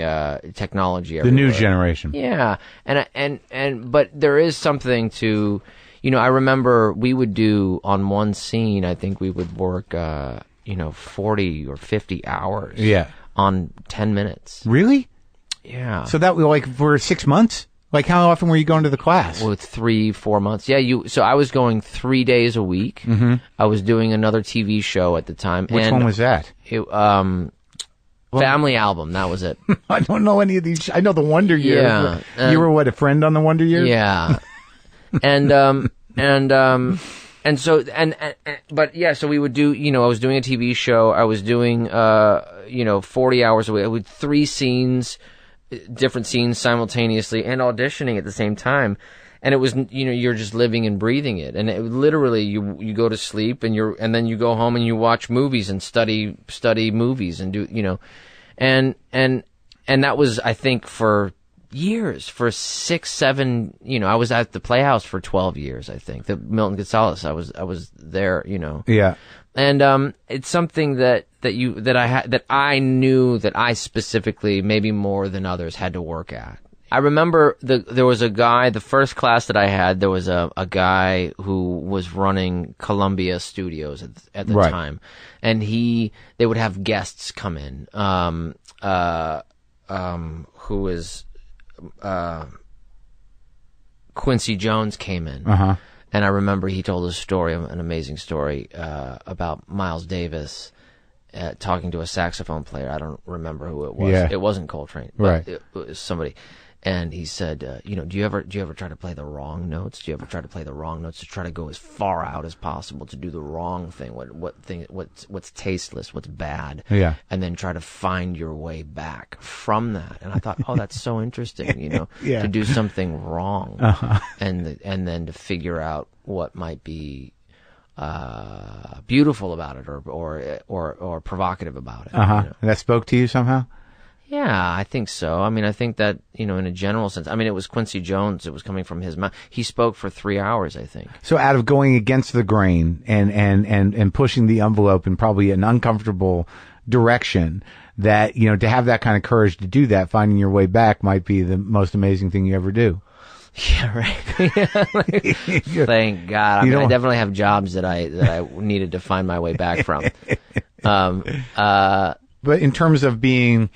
technology everywhere. The new generation. Yeah, but there is something to, I remember we would do on one scene. I think we would work 40 or 50 hours. Yeah. On 10 minutes. Really? Yeah. So that was like for 6 months? Like how often were you going to the class? Well, 3-4 months. Yeah, so I was going 3 days a week. Mm-hmm. I was doing another TV show at the time. Which one was that? Family Album, that was it. I don't know any of these. I know the Wonder Years. Yeah. You were what, a friend on the Wonder Years? Yeah. So we would do, I was doing a TV show. I was doing, 40 hours a week with 3 scenes, different scenes simultaneously, and auditioning at the same time. And it was, you're just living and breathing it. And it literally, you go to sleep and then you go home and you watch movies and study movies and do, and that was, I think, for years, for 6, 7, I was at the Playhouse for 12 years, I think. The Milton Gonzalez, I was there, Yeah. And it's something that I knew that I specifically, maybe more than others, had to work at. I remember there was a guy, the first class that I had, there was a guy who was running Columbia Studios at the right. time, and they would have guests come in, who was Quincy Jones came in. Uh-huh. And I remember he told a story, an amazing story, about Miles Davis talking to a saxophone player. I don't remember who it was. Yeah. It wasn't Coltrane, but right. it was somebody. And he said, do you ever try to play the wrong notes? Do you ever try to play the wrong notes, to try to go as far out as possible, to do the wrong thing, what's tasteless, what's bad, yeah, and then try to find your way back from that? And I thought, oh, that's so interesting, yeah. to do something wrong, uh-huh. and then to figure out what might be beautiful about it or provocative about it. Uh-huh. And that spoke to you somehow? Yeah, I think so. I mean, I think that, in a general sense, I mean, it was Quincy Jones. It was coming from his mouth. He spoke for 3 hours, I think. So out of going against the grain and pushing the envelope in probably an uncomfortable direction, that, to have that kind of courage to do that, finding your way back might be the most amazing thing you ever do. Yeah, right. Thank God. I mean, I definitely have jobs that I needed to find my way back from. But in terms of being,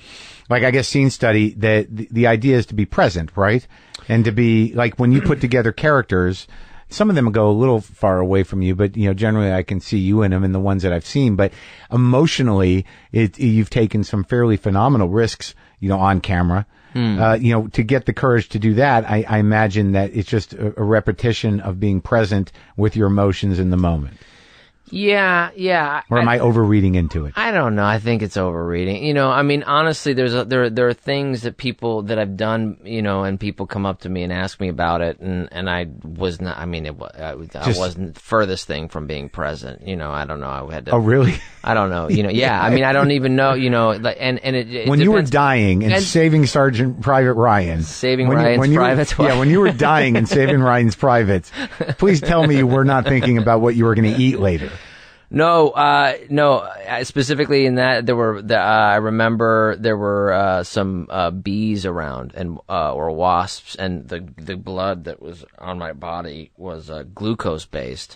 like, I guess scene study, the idea is to be present, right? And to be, like, when you put together characters, some of them go a little far away from you, but, generally I can see you in them in the ones that I've seen. But emotionally, you've taken some fairly phenomenal risks, on camera. To get the courage to do that, I imagine that it's just a repetition of being present with your emotions in the moment. Yeah. Or am I overreading into it? I don't know. I think it's overreading. I mean, honestly, there are things that I've done, and people come up to me and ask me about it, and I was not. I mean, I wasn't the furthest thing from being present. I don't know. I had to. Oh, really? I don't know. Yeah. I mean, I don't even know. And it when you were dying and saving Sergeant Private Ryan, Ryan's privates. Yeah, when you were dying and saving Ryan's privates, please tell me you were not thinking about what you were going to eat later. No. Specifically in that, I remember there were some bees around and or wasps, and the blood that was on my body was glucose based.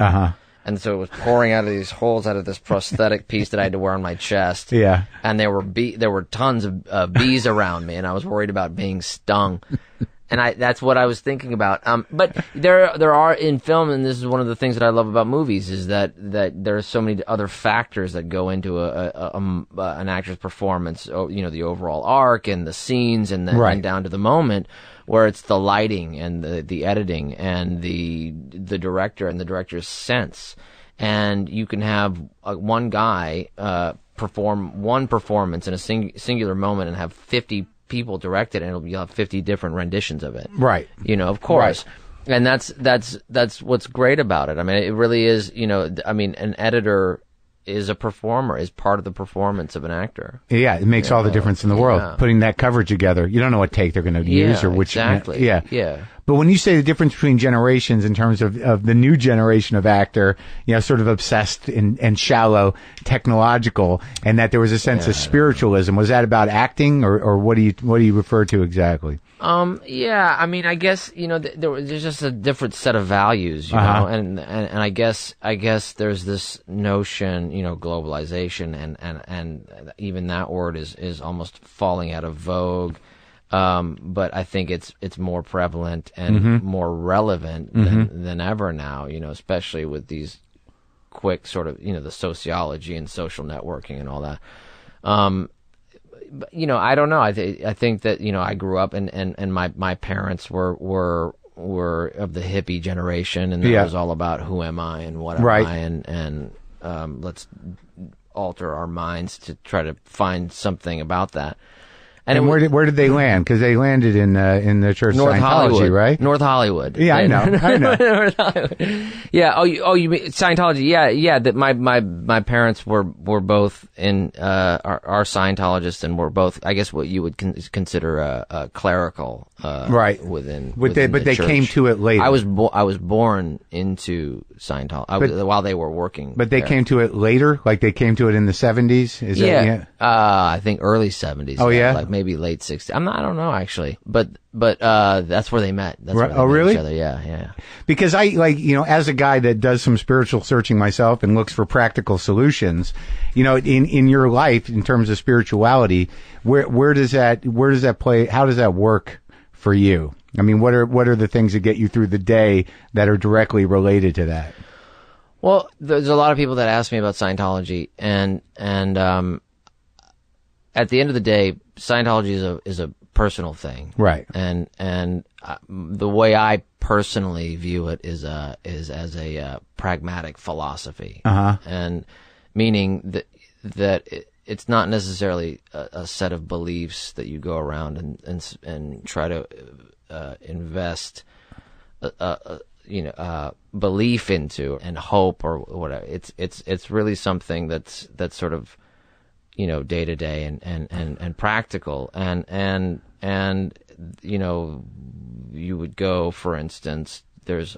And so it was pouring out of these holes out of this prosthetic piece that I had to wear on my chest. Yeah. And there were tons of bees around me, and I was worried about being stung. And that's what I was thinking about. But there are in film, and this is one of the things that I love about movies, is that there are so many other factors that go into an actor's performance. The overall arc and the scenes and and down to the moment, where it's the lighting and the editing and the director and the director's sense. And you can have one guy perform one performance in a singular moment and have 50 people direct it, and you'll have 50 different renditions of it. Right. Of course. Right. And that's what's great about it. I mean, it really is, an editor is a performer, is part of the performance of an actor. Yeah, it makes all the difference in the world, putting that coverage together. You don't know what take they're going to use or which. Exactly. Yeah. But when you say the difference between generations in terms of the new generation of actor, sort of obsessed and shallow, technological, and that there was a sense of spiritualism, was that about acting, or what do you refer to exactly? Yeah, I mean, I guess, there's just a different set of values, you know, and I guess there's this notion, globalization, and even that word is almost falling out of vogue. But I think it's more prevalent and more relevant than ever now, especially with these quick sort of, the sociology and social networking and all that. But, I don't know. I think that, I grew up and my parents were of the hippie generation, and it was all about who am I and what am I, and let's alter our minds to try to find something about that. And where did they land? Because they landed in the Church of Scientology, Hollywood, right? North Hollywood. Yeah, I know. North Hollywood. Yeah. Oh, you mean Scientology? Yeah. That my parents were both in are Scientologists, and were both, I guess, what you would consider a clerical. Right. Within but they church. Came to it later. I was born into Scientology while they were working. But they came to it later, like they came to it in the 70s. Is that? I think early 70s. Oh yeah. Like maybe late 60s. I don't know actually, but that's where they met. That's where they met really? Each other. Yeah. Because I as a guy that does some spiritual searching myself and looks for practical solutions, in your life in terms of spirituality, where does that play? How does that work for you? I mean, what are the things that get you through the day that are directly related to that? Well, there's a lot of people that ask me about Scientology, and at the end of the day, Scientology is a personal thing, right? And the way I personally view it is as a pragmatic philosophy, and meaning that it's not necessarily a set of beliefs that you go around and try to invest belief into and hope or whatever. It's really something that's sort of day to day and practical. And you would go, for instance, there's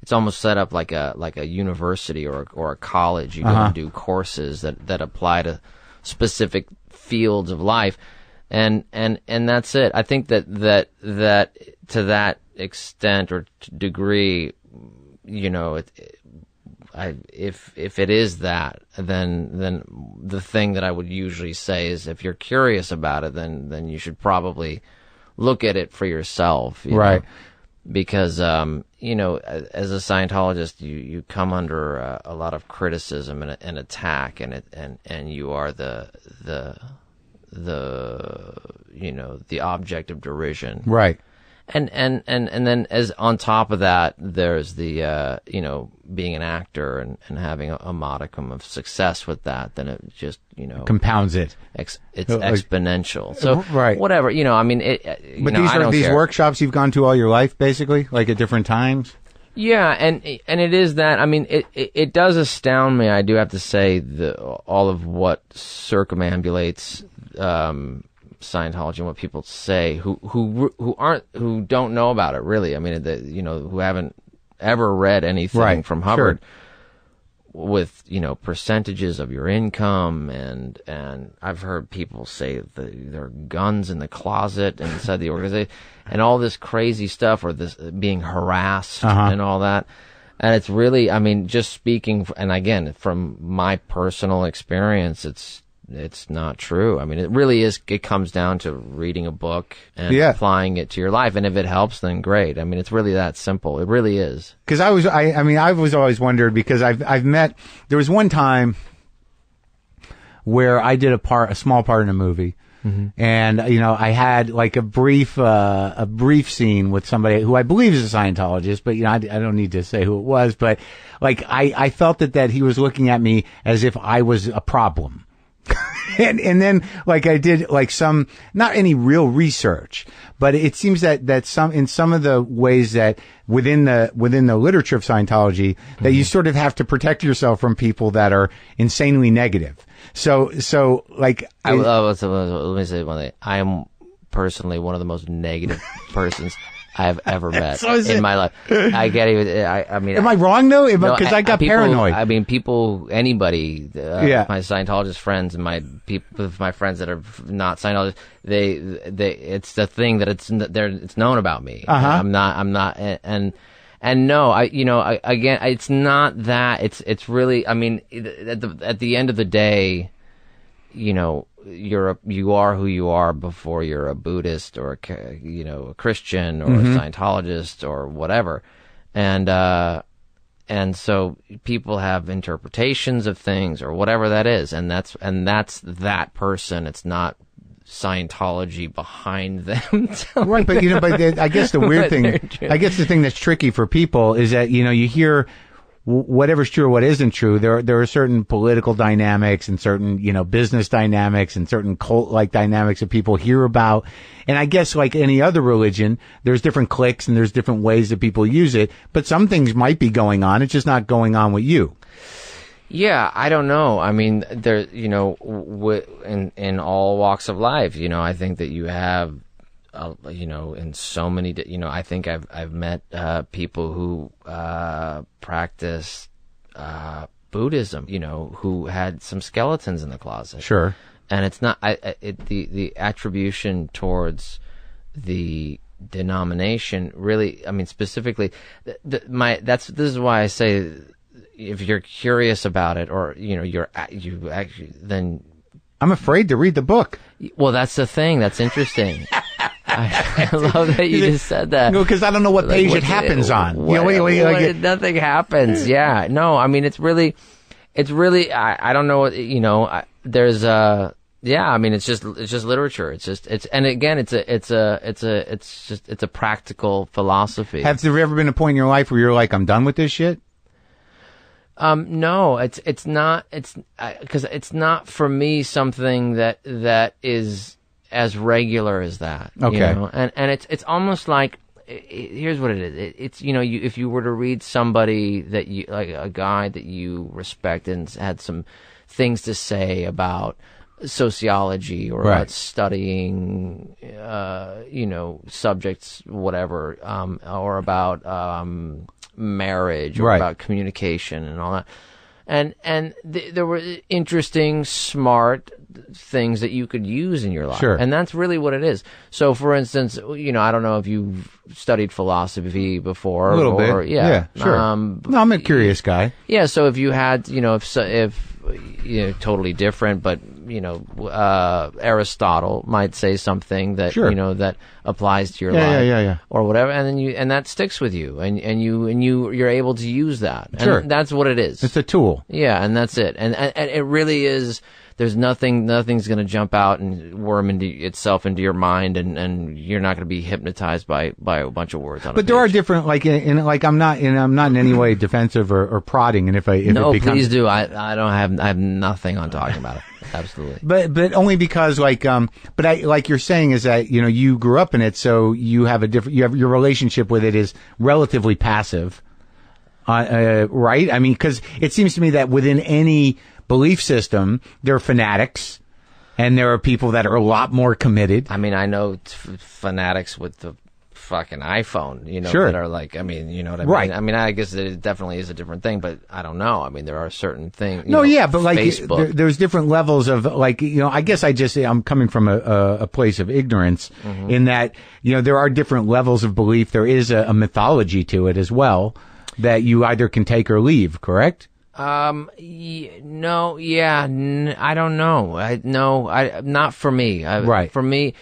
it's almost set up like a university or a college. You go and do courses that apply to specific fields of life, and that's it. I think that to that extent or degree, if it is that, then the thing that I would usually say is, if you're curious about it, then you should probably look at it for yourself, right? Know? Because as a Scientologist, you come under a lot of criticism and attack, and you are the object of derision, right? And then as on top of that, there's the being an actor and having a modicum of success with that. Then it just compounds it. It's exponential. So right. Whatever I mean. But these are these workshops you've gone to all your life, basically, like at different times. Yeah, and it is that. I mean, it does astound me. I do have to say all of what circumambulates Scientology and what people say who don't know about it, really. I mean, who haven't ever read anything from Hubbard, with percentages of your income, and I've heard people say there are guns in the closet inside the organization and all this crazy stuff, or this being harassed and all that. And it's really, I mean, just speaking, and again, from my personal experience, it's not true. I mean, it really is. It comes down to reading a book and applying it to your life. And if it helps, then great. I mean, it's really that simple. It really is. Because I was always wondered, because I've met, there was one time where I did a small part in a movie. Mm-hmm. And, I had like a brief scene with somebody who I believe is a Scientologist, but, I don't need to say who it was, but like, I felt that he was looking at me as if I was a problem. And then like I did like not any real research, but it seems that in some of the ways that within the literature of Scientology, that you sort of have to protect yourself from people that are insanely negative. So like let me say one thing. I am personally one of the most negative persons I've ever met in my life. I can't even. I mean, am I wrong though? Because I got paranoid. I mean, anybody, my Scientologist friends and my friends that are not Scientologists, it's the thing that it's known about me. I'm not, and no, again, it's not that. It's really. I mean, at the end of the day, you are who you are before you're a Buddhist or a Christian or a Scientologist or whatever, and so people have interpretations of things or whatever that is, and that's that person. It's not Scientology behind them. Right, but I guess the weird thing, the thing that's tricky for people is that you hear whatever's true or what isn't true. There are certain political dynamics and certain, business dynamics and certain cult-like dynamics that people hear about. And I guess like any other religion, there's different cliques and there's different ways that people use it. But some things might be going on. It's just not going on with you. Yeah, I don't know. I mean, there, in all walks of life, I think that you have, in so many, I think I've met people who practice Buddhism, who had some skeletons in the closet. Sure. And it's not the attribution towards the denomination really. I mean, specifically, this is why I say, if you're curious about it, or then I'm afraid to read the book. Well, that's the thing. That's interesting. I love that you just said that. No, because I don't know what page it happens on. Nothing happens. Yeah. No, I mean, it's really, I don't know what, there's I mean, it's just literature. And again, it's a practical philosophy. Has there ever been a point in your life where you're like, I'm done with this shit? No, it's not, because it's not for me something that is as regular as that. Okay. And it's almost like, here's what it is. It's, if you were to read somebody that you, like a guy that you respect and had some things to say about sociology or about studying, subjects, whatever, or about marriage or about communication and all that. And there were interesting, smart things that you could use in your life. Sure. And that's really what it is. So, for instance, I don't know if you've studied philosophy before. A little bit. Yeah, sure. No, I'm a curious guy. Yeah, so if you had, if totally different, but, Aristotle might say something that, that applies to your life. Or whatever, and then and that sticks with you, and you're able to use that. And that's what it is. It's a tool. Yeah, and that's it. And it really is. There's nothing's going to jump out and worm itself into your mind, and you're not going to be hypnotized by a bunch of words on But there are different, I'm not in any way defensive or prodding, and if it becomes, please do. I have nothing on talking about it. Absolutely. But only because like you're saying is that, you grew up in it, so you have your relationship with it is relatively passive. Right? I mean, because it seems to me that within any belief system, there are fanatics, and there are people that are a lot more committed. I mean, I know fanatics with the fucking iPhone, that are like, I mean, you know what I mean? Right. I mean, I guess it definitely is a different thing, but I don't know. I mean, there are certain things. But like, there's different levels of I guess I'm coming from a place of ignorance in that, there are different levels of belief. There is a mythology to it as well that you either can take or leave, correct? I don't know. Not for me. Right. For me,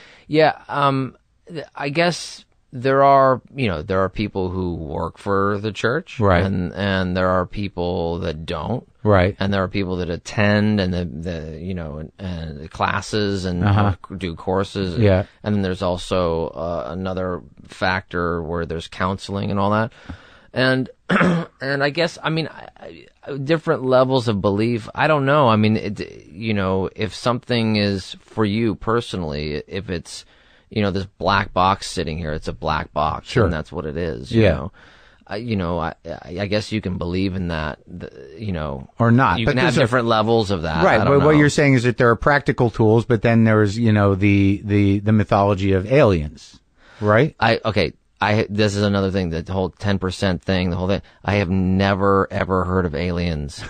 I guess there are people who work for the church, right, and there are people that don't, right, and there are people that attend and the classes and do courses, yeah, and then there's also another factor where there's counseling and all that. And I guess, I mean, different levels of belief. I don't know. I mean, if something is for you personally, if it's, this black box sitting here, it's a black box. Sure. And that's what it is. I guess you can believe in that, or not. You can have different levels of that. Right. But what you're saying is that there are practical tools, but then there's, the mythology of aliens, right? This is another thing, the whole 10% thing, the whole thing. I have never, ever heard of aliens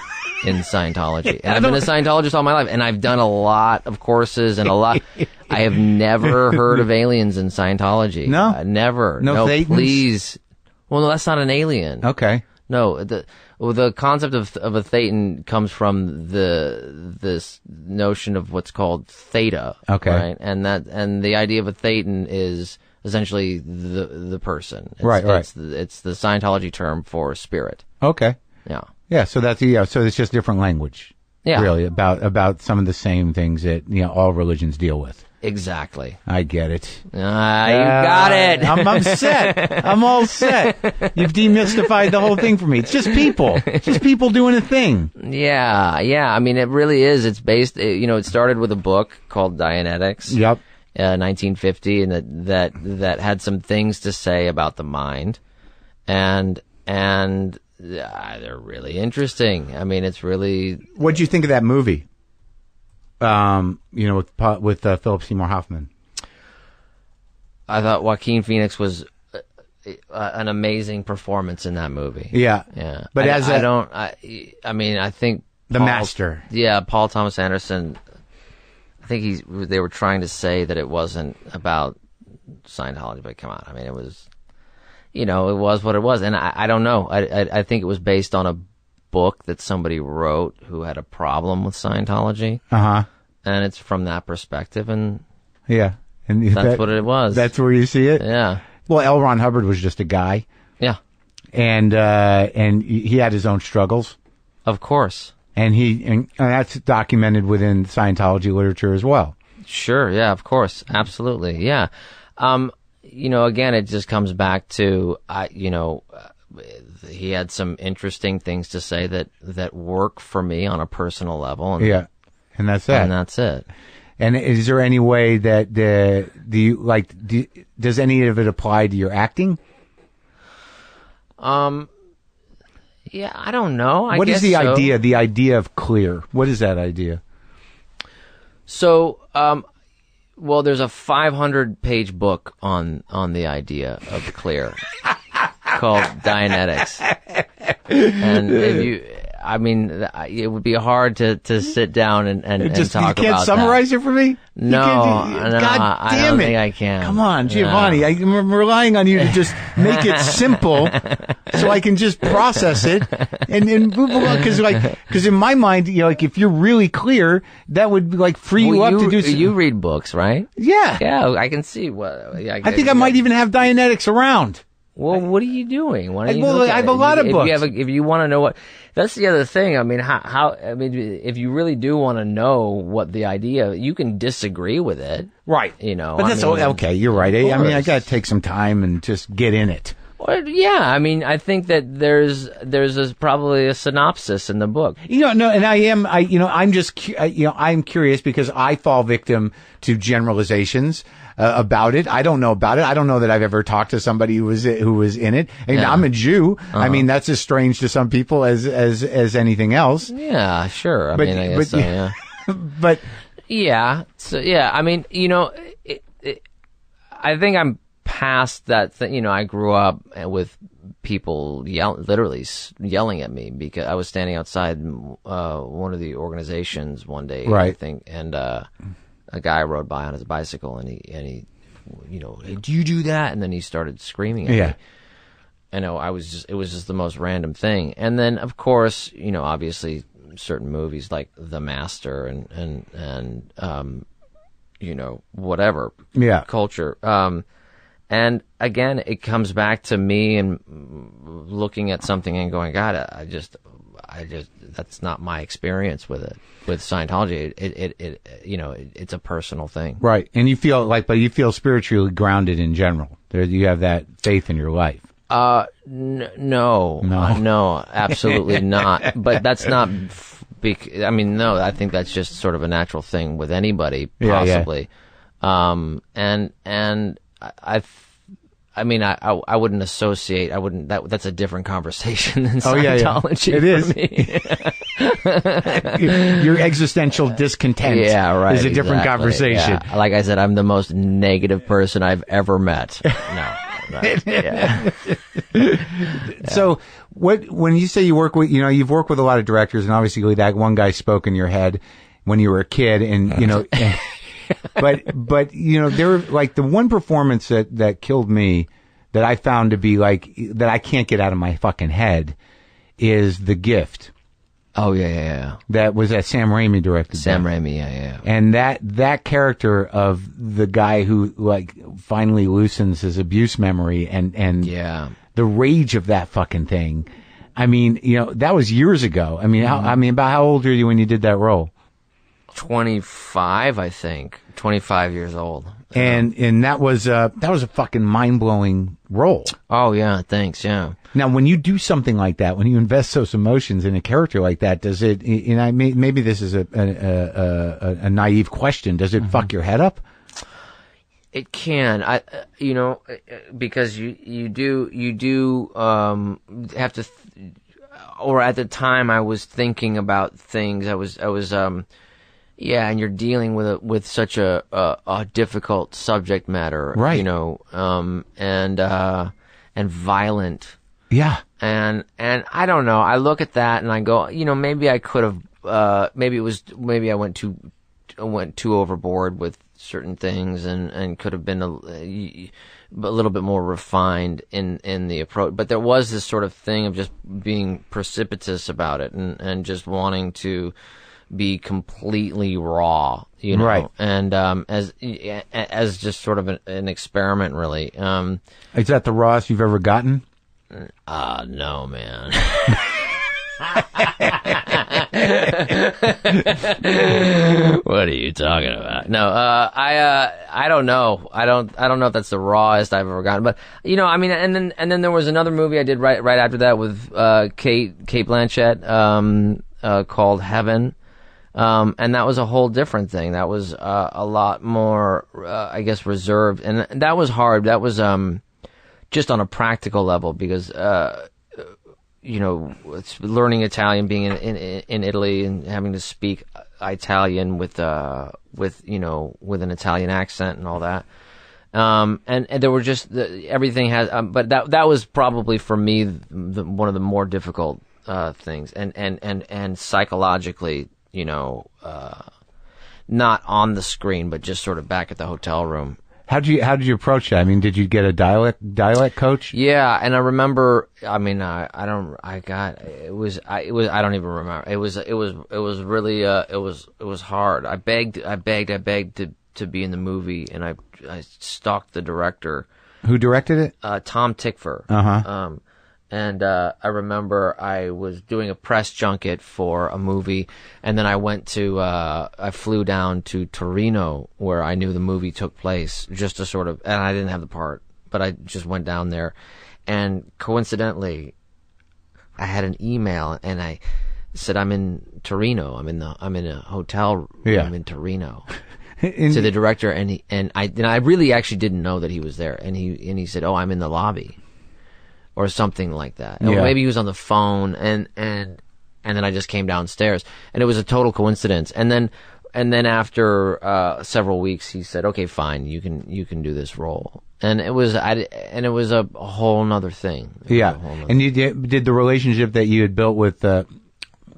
in Scientology. And I've been a Scientologist all my life, and I've done a lot of courses and a lot. I have never heard of aliens in Scientology. No? Never. No, Thetans? Please. Well, no, that's not an alien. Okay. No, the concept of a Thetan comes from this notion of what's called theta. Okay. Right? And the idea of a Thetan is essentially the person. Right. It's the Scientology term for spirit. Okay. Yeah. Yeah. So so it's just different language. Yeah. Really about some of the same things that all religions deal with. Exactly. I get it. You got it. I'm set. I'm all set. You've demystified the whole thing for me. It's just people. Just people doing a thing. Yeah. I mean, it really is. It's based. It started with a book called Dianetics. Yep. 1950, and that had some things to say about the mind, and they're really interesting. I mean, it's really. What'd you think of that movie? With Philip Seymour Hoffman. I thought Joaquin Phoenix was an amazing performance in that movie. Yeah. But I think the master. Yeah, Paul Thomas Anderson. I think they were trying to say that it wasn't about Scientology, but come on. I mean, it was, it was what it was. And I don't know. I think it was based on a book that somebody wrote who had a problem with Scientology. And it's from that perspective. And yeah. And that's what it was. That's where you see it? Yeah. Well, L. Ron Hubbard was just a guy. Yeah. And he had his own struggles. Of course. And that's documented within Scientology literature as well. Sure, yeah, of course, absolutely, yeah. Again, it just comes back to, he had some interesting things to say that work for me on a personal level. And, and that's it. And that's it. And is there any way that does any of it apply to your acting? Yeah, I don't know. What is the so. idea? The idea of clear. What is that idea? So, well, there's a 500-page book on the idea of clear called Dianetics, and if you. I mean, it would be hard to sit down and talk about that. You can't summarize it for me? No, God damn I don't it. think I can. Come on, Giovani. I'm relying on you to just make it simple so I can just process it and move along. Because in my mind, like if you're really clear, that would like free you up to do something. You read books, right? Yeah. Yeah, I can see what. Yeah, I think I might even have Dianetics around. Well, what are you doing? Why don't you I have a lot of books. If you want to know what, that's the other thing. I mean, if you really do want to know what the idea, you can disagree with it, right? But that's okay. You're right. I mean, I got to take some time and just get in it. Well, yeah, I mean, I think that there's probably a synopsis in the book. No, and I'm just, I'm curious because I fall victim to generalizations about it. I don't know about it. I don't know that I've ever talked to somebody who was in it. And I'm a Jew. I mean, that's as strange to some people as anything else. Yeah, sure. I guess so, yeah. But yeah, so yeah, I mean, I think I'm past that thing. I grew up with people literally yelling at me because I was standing outside one of the organizations one day, right. I think, and a guy rode by on his bicycle, and he, hey, do you do that? And then he started screaming at me. And it was just the most random thing. And then, of course, obviously certain movies like The Master and whatever. Yeah. Culture. And again, it comes back to me and looking at something and going, God, I just, that's not my experience with it. With Scientology, it's a personal thing. Right. And you feel spiritually grounded in general. You have that faith in your life. No, absolutely not. But that's not, no, I think that's just sort of a natural thing with anybody, possibly. Yeah. And I wouldn't associate. That's a different conversation than Scientology. It is. Your existential discontent is a different conversation. Yeah. Like I said, I'm the most negative person I've ever met. No. Yeah. So, when you say you work with, you've worked with a lot of directors, and obviously that one guy spoke in your head when you were a kid, and but there were like the one performance that killed me that I found to be like that I can't get out of my fucking head is The Gift. Oh yeah. That was that Sam Raimi directed. Sam Raimi, yeah. And that character of the guy who like finally loosens his abuse memory and the rage of that fucking thing. I mean, that was years ago. I mean, about how old were you when you did that role? 25, I think. 25 years old. And that was a fucking mind-blowing role. Oh yeah, thanks, yeah. Now, when you do something like that, when you invest those emotions in a character like that, does it, maybe this is a naive question, does it fuck your head up? It can. Because you do have to or at the time I was thinking about things. I was and you're dealing with such a difficult subject matter, right? And violent. Yeah. And I don't know. I look at that and I go, maybe I could have, maybe I went too overboard with certain things and could have been a little bit more refined in the approach. But there was this sort of thing of just being precipitous about it and just wanting to be completely raw, right? And as just sort of an experiment, really. Is that the rawest you've ever gotten? No, man. What are you talking about? No, I don't know. I don't know if that's the rawest I've ever gotten. But and then there was another movie I did right after that with Kate Blanchett called Heaven. And that was a whole different thing. That was a lot more, I guess, reserved, and that was hard. That was just on a practical level because it's learning Italian, being in Italy and having to speak Italian with an Italian accent and all that. And there were just everything has, but that was probably for me one of the more difficult things, and psychologically, not on the screen, but just sort of back at the hotel room. How did you approach that? I mean, did you get a dialect coach? Yeah, and I remember. I mean, I don't even remember. It was really it was hard. I begged to be in the movie, and I stalked the director. Who directed it? Tom Tickfer. Uh-huh. And I remember I was doing a press junket for a movie, and then I flew down to Torino, where I knew the movie took place, just to sort of, and I didn't have the part, but I just went down there, and coincidentally, I had an email, and I said, I'm in Torino, I'm in a hotel room in Torino. To the director, and I really actually didn't know that he was there, and he said, oh, I'm in the lobby, or something like that. Or maybe he was on the phone, and then I just came downstairs, and it was a total coincidence. And then after several weeks, he said, okay, fine, you can do this role. And it was a whole nother thing. And you did the relationship that you had built with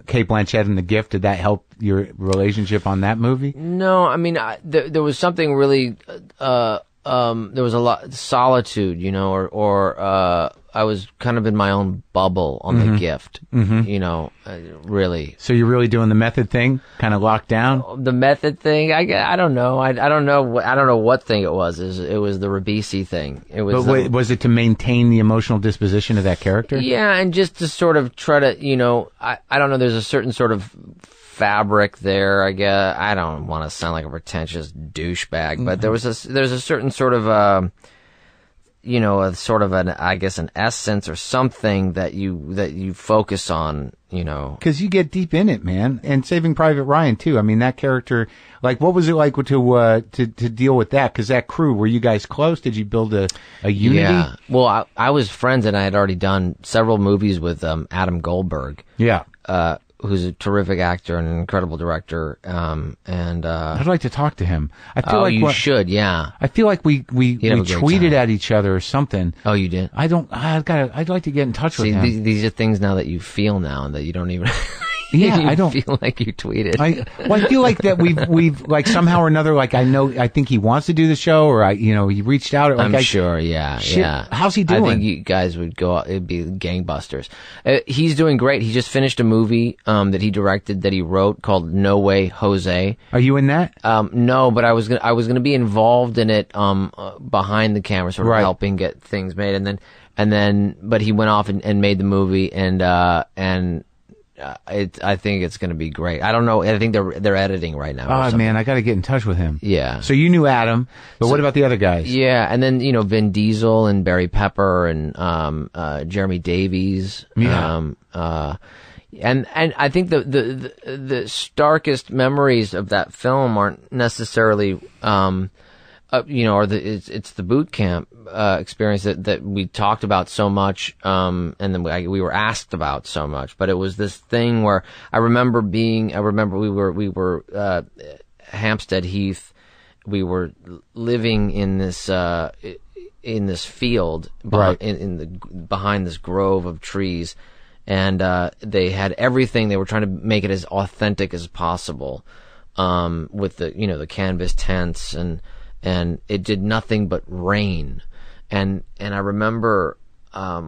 Cate Blanchett and The Gift, did that help your relationship on that movie? No, I mean, there was something really, there was a lot solitude, or I was kind of in my own bubble on The Gift, really. So you're really doing the method thing, kind of locked down? The method thing, I don't know. I don't know what thing it was. It was the Ribissi thing. It was. But wait, was it to maintain the emotional disposition of that character? Yeah, and just to sort of try to, I don't know. There's a certain sort of fabric there, I guess. I don't want to sound like a pretentious douchebag, but there's a certain sort of a sort of an essence or something that you focus on, Because you get deep in it, man. And Saving Private Ryan too. I mean, that character, like, what was it like to deal with that? Because that crew, were you guys close? Did you build a unity? Yeah. Well, I was friends, and I had already done several movies with Adam Goldberg. Yeah. Who's a terrific actor and an incredible director, I'd like to talk to him. I feel like you should, yeah. I feel like we tweeted at each other or something. Oh, you did? I'd like to get in touch with him. These are things now that you feel now and that you don't even. Yeah, I don't feel like you tweeted. I feel like that we've like somehow or another, like I think he wants to do the show, or he reached out. Like, I'm sure, yeah. How's he doing? I think you guys would go out, it'd be gangbusters. He's doing great. He just finished a movie that he directed, that he wrote, called No Way Jose. Are you in that? No, but I was gonna be involved in it behind the camera, sort of helping get things made, and then but he went off and made the movie, and I think it's going to be great. I don't know. I think they're editing right now. Oh man, I got to get in touch with him. Yeah. So you knew Adam, but what about the other guys? Yeah, and then Vin Diesel and Barry Pepper and Jeremy Davies. Yeah. And I think the starkest memories of that film aren't necessarily it's the boot camp experience that we talked about so much, and then we were asked about so much. But it was this thing where I remember we were Hampstead Heath. We were living in this field behind this grove of trees, and they had everything. They were trying to make it as authentic as possible, with the canvas tents, and it did nothing but rain. And I remember I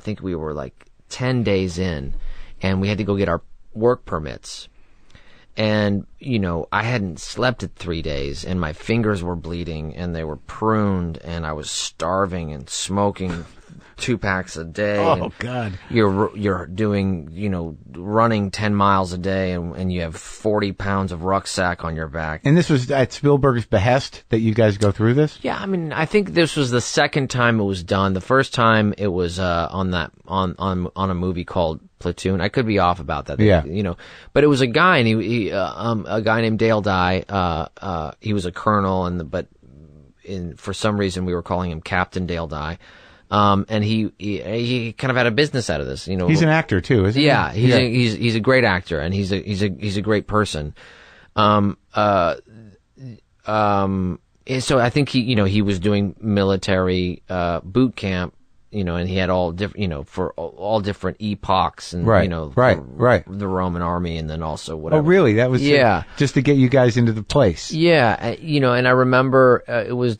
think we were like 10 days in, and we had to go get our work permits. And, I hadn't slept in 3 days, and my fingers were bleeding, and they were pruned, and I was starving and smoking 2 packs a day. Oh, God. You're doing, running 10 miles a day, and you have 40 pounds of rucksack on your back. And this was at Spielberg's behest that you guys go through this? Yeah, I mean, I think this was the second time it was done. The first time it was on a movie called Platoon. I could be off about that. Yeah. But it was a guy, and he a guy named Dale Dye. He was a colonel, but for some reason we were calling him Captain Dale Dye. And he kind of had a business out of this, you know. He's an actor too, isn't he? Yeah, he's a great actor, and he's a great person. So I think he was doing military boot camp, you know, and he had all different, you know, for all different epochs, and right, you know, right. the Roman army, and then also whatever. Oh, really? That was just to get you guys into the place. Yeah, you know, and I remember it was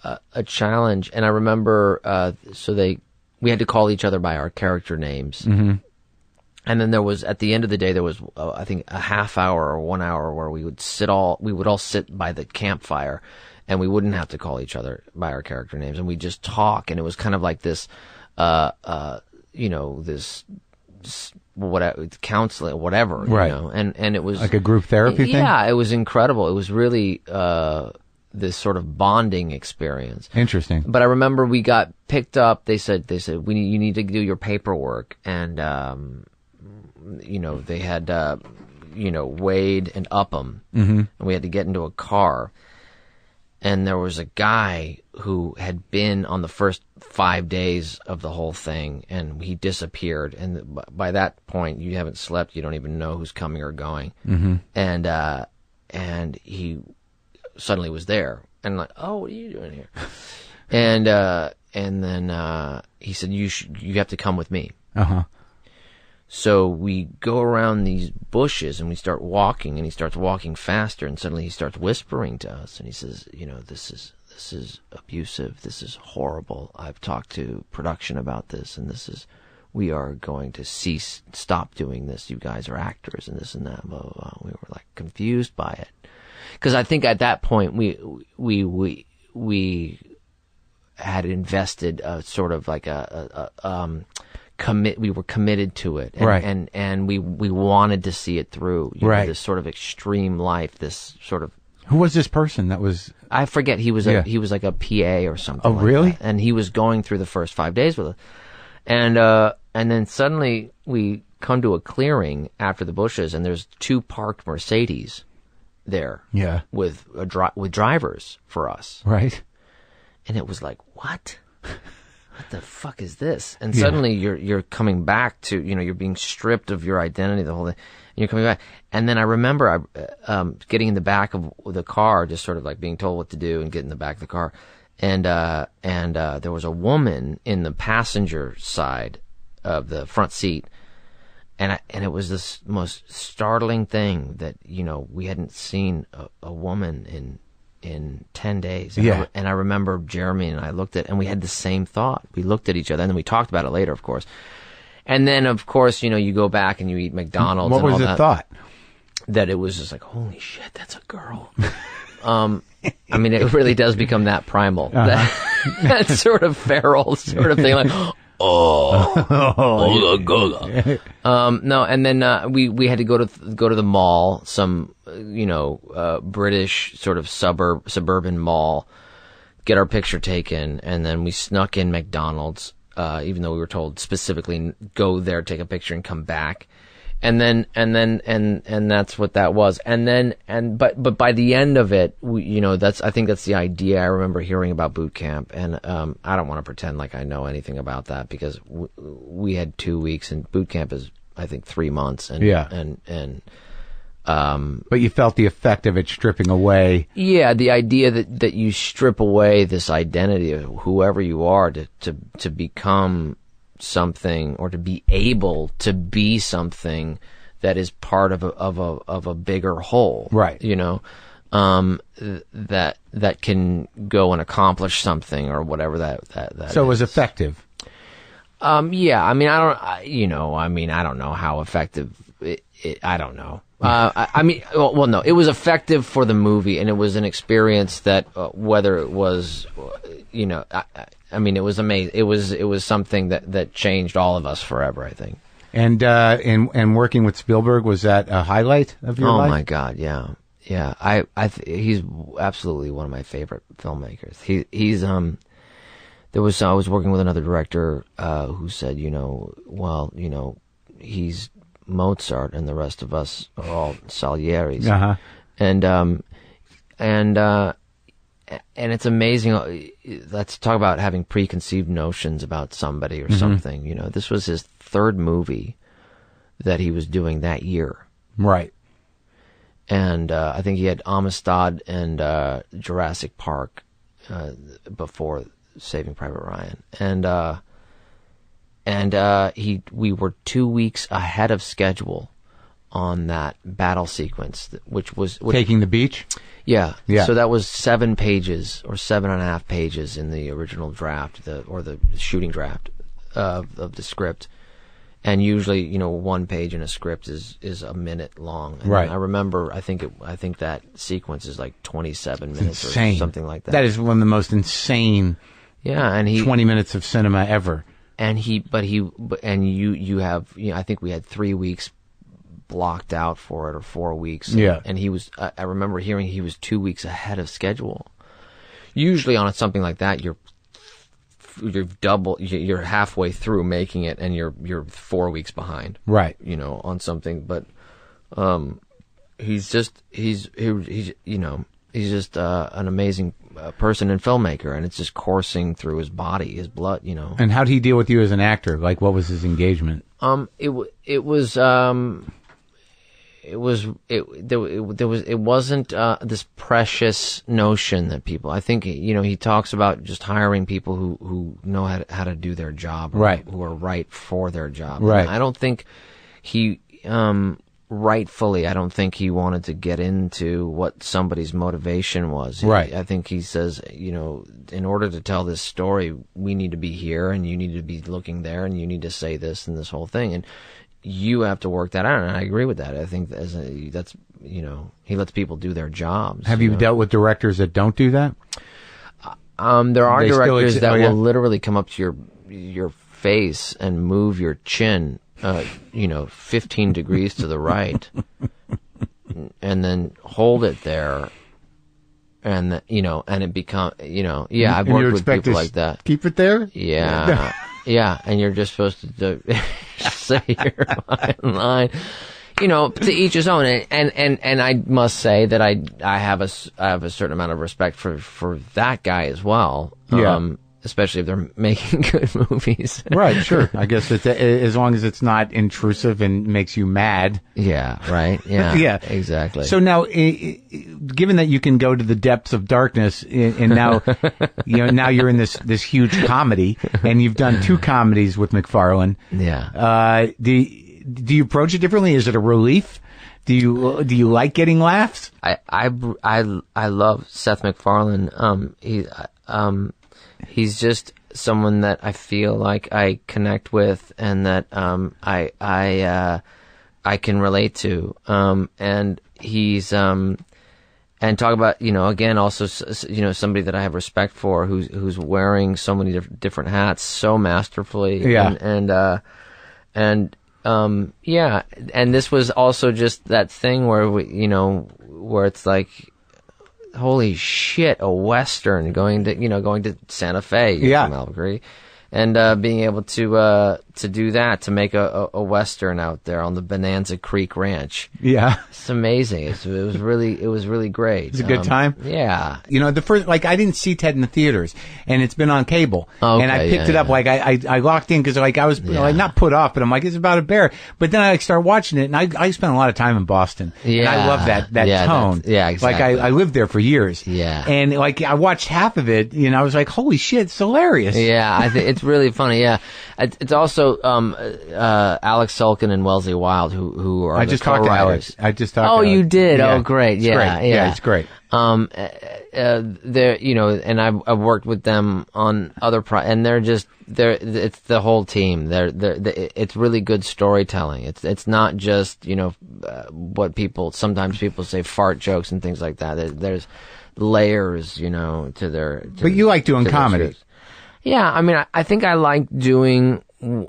a challenge, and I remember we had to call each other by our character names. Mm-hmm. And then there was, at the end of the day, there was, I think, a half hour or 1 hour where we would all sit by the campfire, and we wouldn't have to call each other by our character names, and we'd just talk, and it was kind of like this, you know, this, whatever, counseling, whatever, right. You know, and it was like a group therapy thing? Yeah, it was incredible. It was really, this sort of bonding experience. Interesting. But I remember we got picked up. They said, you need to do your paperwork, and, you know, they had, you know, Wade and Upham, and we had to get into a car. And there was a guy who had been on the first 5 days of the whole thing, and he disappeared. And by that point, you haven't slept. You don't even know who's coming or going. Mm-hmm. And he suddenly was there, and like, oh, what are you doing here? And then he said, you have to come with me. Uh-huh. So we go around these bushes, and we start walking, and he starts walking faster, and suddenly he starts whispering to us, and he says, you know, this is abusive, this is horrible, I've talked to production about this, and we are going to stop doing this, you guys are actors, and this and that, blah, blah, blah. We were like confused by it. Because I think at that point we had invested sort of like we were committed to it, and, right. and we wanted to see it through. You right. know, this sort of extreme life, this sort of. Who was this person that was? I forget. He was like a PA or something. Oh, like really? That. And he was going through the first 5 days with us, and then suddenly we come to a clearing after the bushes, and there's 2 parked Mercedes there. Yeah. With drivers for us. Right. And it was like, what? What the fuck is this? And suddenly you're coming back to, you know, you're being stripped of your identity, the whole thing, and you're coming back. And then I remember getting in the back of the car, just sort of like being told what to do, and get in the back of the car. And there was a woman in the passenger side of the front seat. And it was this most startling thing that, you know, we hadn't seen a woman in 10 days. And I remember Jeremy and I looked at, and we had the same thought. We looked at each other, and then we talked about it later, of course. And then, of course, you know, you go back and you eat McDonald's. What was the thought? That it was just like, holy shit, that's a girl. I mean, it really does become that primal. Uh-huh. That sort of feral sort of thing, like, no, and then we had to go to the mall, some British sort of suburban mall, get our picture taken, and then we snuck in McDonald's, even though we were told specifically go there, take a picture, and come back. And that's what that was. But by the end of it, I think that's the idea. I remember hearing about boot camp, and I don't want to pretend like I know anything about that, because we had 2 weeks, and boot camp is, I think, 3 months. But you felt the effect of it stripping away. Yeah, the idea that you strip away this identity of whoever you are to become something, or to be able to be something that is part of a bigger whole, right? You know, that can go and accomplish something, or whatever that. So it was effective. Yeah, I mean, I don't know how effective I don't know. No, it was effective for the movie, and it was an experience that, whether it was, it was amazing. It was something that changed all of us forever, I think. And working with Spielberg, was that a highlight of your life? Oh my God, yeah. He's absolutely one of my favorite filmmakers. I was working with another director who said, he's Mozart, and the rest of us are all Salieri's. Uh-huh. and it's amazing. Let's talk about having preconceived notions about somebody or something. You know, this was his third movie that he was doing that year. Right. And I think he had Amistad and Jurassic Park before Saving Private Ryan. We were 2 weeks ahead of schedule on that battle sequence, which was Taking the beach? Yeah. Yeah. So that was 7 pages or 7.5 pages in the original draft, or the shooting draft of the script. And usually, you know, 1 page in a script is a minute long. And right. I remember, I think that sequence is like 27 minutes or something like that. That is one of the most insane. Yeah, and 20 minutes of cinema ever. And you have, you know, I think we had 3 weeks blocked out for it, or 4 weeks. Yeah. And he was, I remember hearing he was 2 weeks ahead of schedule. Usually on something like that, you're halfway through making it, and you're 4 weeks behind. Right. You know, on something, but he's just an amazing person and filmmaker, and it's just coursing through his body, his blood, you know. And how did he deal with you as an actor? Like, what was his engagement? It wasn't this precious notion that people, I think, you know, he talks about just hiring people who know how to do their job, right, who are right for their job. Right. And I don't think he rightfully, I don't think he wanted to get into what somebody's motivation was. Right. I think he says, you know, in order to tell this story, we need to be here, and you need to be looking there, and you need to say this and this whole thing, and you have to work that out. And I agree with that. I think that's you know, he lets people do their jobs. Have you dealt with directors that don't do that? There are directors that will literally come up to your face and move your chin, 15 degrees to the right, and then hold it there, and and it become, I've worked with people like that. Keep it there. Yeah, yeah, and you're just supposed to say your line. To each his own, and I must say that I have a certain amount of respect for that guy as well. Yeah. Especially if they're making good movies. Right, sure. I guess it's as long as it's not intrusive and makes you mad. Yeah, right. Yeah, yeah, exactly. So now, given that you can go to the depths of darkness, and now, now you're in this huge comedy, and you've done 2 comedies with McFarlane. Yeah. Do you approach it differently? Is it a relief? Do you like getting laughs? I love Seth MacFarlane. He's just someone that I feel like I connect with, and that I can relate to. And he's and talk about again also somebody that I have respect for, who's wearing so many different hats so masterfully. Yeah. And this was also just that thing where where it's like, holy shit, a Western going to Santa Fe from Albuquerque, and being able to do that, to make a Western out there on the Bonanza Creek Ranch. Yeah. It's amazing. It was really great. It's a good time. Yeah. The first, I didn't see Ted in the theaters, and it's been on cable. Okay, and I picked it up, I locked in because I was not put off, but I'm like, it's about a bear. But then I started watching it, and I spent a lot of time in Boston. Yeah. And I love that tone. Yeah, exactly. I lived there for years. Yeah. And I watched half of it, I was like, holy shit, it's hilarious. Yeah, I think it's really funny. Yeah. It's also Alex Sulkin and Wellesley Wild who are the co-writers. I just talked to Alex. you. You did? Yeah. Oh, great. Yeah, great. Yeah, it's great. They're, and I've worked with them on other and it's the whole team. It's really good storytelling. It's not just, what sometimes people say, fart jokes and things like that. There's layers, to their. But you like doing comedy. Yeah, I mean, I think I like doing.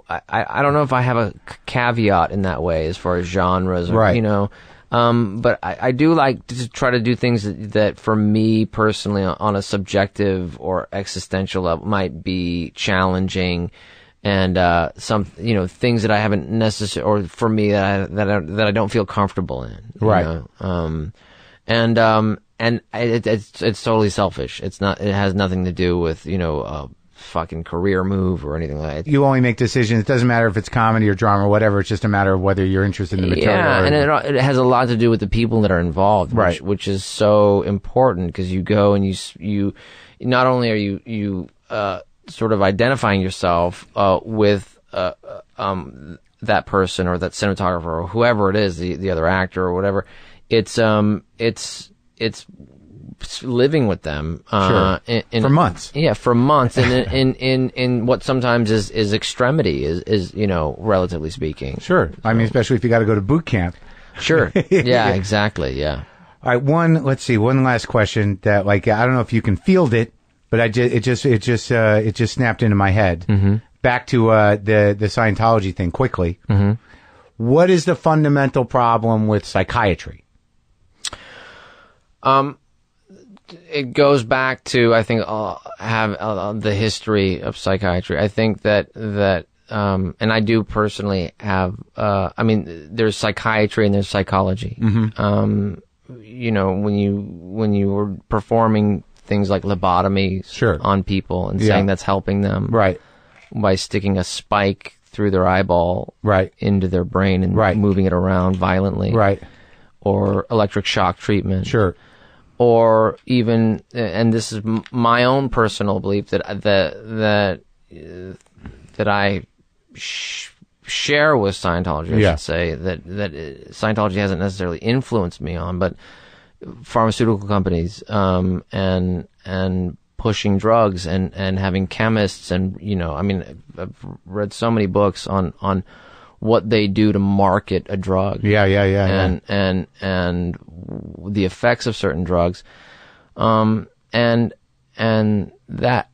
I don't know if I have a caveat in that way as far as genres, right? But I do like to try to do things that for me personally, on a subjective or existential level, might be challenging, and some things that I haven't necessarily, or for me that I don't feel comfortable in, right? it's totally selfish. It has nothing to do with, a fucking career move or anything like that. You only make decisions. It doesn't matter if it's comedy or drama or whatever. It's just a matter of whether you're interested in the material. Yeah, and it has a lot to do with the people that are involved, right? Which is so important, because you go and you not only are you sort of identifying yourself with that person or that cinematographer or whoever it is, the other actor or whatever. It's living with them sure. For months. Yeah, for months, and in what sometimes is extremity, is relatively speaking. Sure. I mean, especially if you got to go to boot camp. Sure. Yeah, exactly. Yeah. All right. One last question that, like, I don't know if you can field it, but it just snapped into my head. Mm-hmm. Back to the Scientology thing quickly. Mm-hmm. What is the fundamental problem with psychiatry? It goes back to, I think, have the history of psychiatry. I think that and I do personally have. I mean, there's psychiatry and there's psychology. Mm-hmm. When you were performing things like lobotomies sure. on people and saying that's helping them, right, by sticking a spike through their eyeball, right, into their brain and right. moving it around violently, right, or electric shock treatment, sure. Or even, and this is my own personal belief that I share with Scientology, I should say, that Scientology hasn't necessarily influenced me on, but pharmaceutical companies, and pushing drugs and having chemists, and I mean, I've read so many books on what they do to market a drug. Yeah. And the effects of certain drugs. And that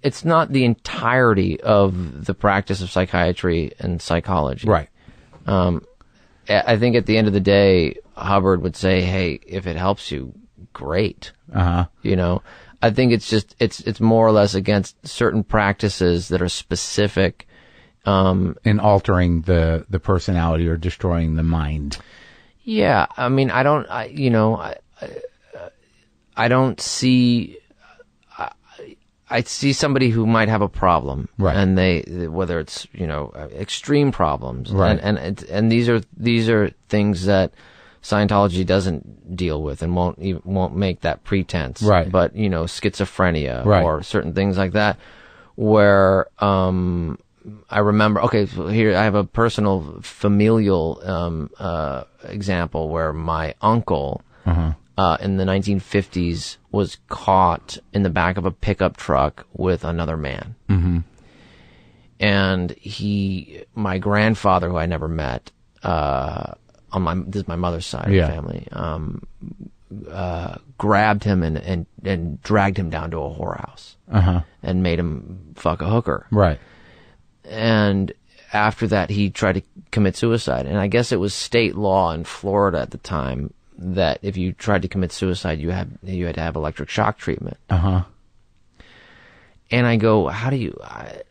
it's not the entirety of the practice of psychiatry and psychology. Right. I think at the end of the day, Hubbard would say, hey, if it helps you, great. Uh-huh. I think it's just, it's more or less against certain practices that are specific, in altering the personality or destroying the mind. Yeah, I mean, I don't see. I see somebody who might have a problem, right? And whether it's extreme problems, right? And these are things that Scientology doesn't deal with and won't make that pretense, right? But schizophrenia, right, or certain things like that, where I remember, okay, so here I have a personal familial example where my uncle in the 1950s was caught in the back of a pickup truck with another man. Mm-hmm. And my grandfather, who I never met, this is my mother's side of the family, grabbed him and dragged him down to a whorehouse and made him fuck a hooker. Right. And after that, he tried to commit suicide. And I guess it was state law in Florida at the time that if you tried to commit suicide, you had to have electric shock treatment. Uh-huh. And I go, how do you? I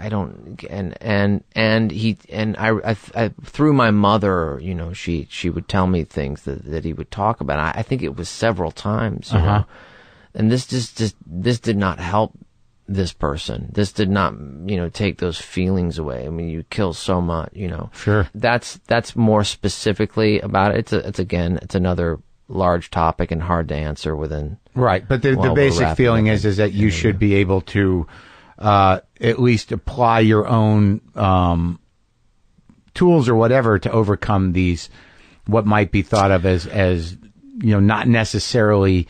don't. And I through my mother, she would tell me things that he would talk about. I think it was several times. And this did not help this person. This did not, take those feelings away. I mean, you kill so much, Sure. That's more specifically about it. It's another large topic and hard to answer within. Right. But the basic feeling is that you should be able to, at least apply your own, tools or whatever to overcome these, what might be thought of as, not necessarily,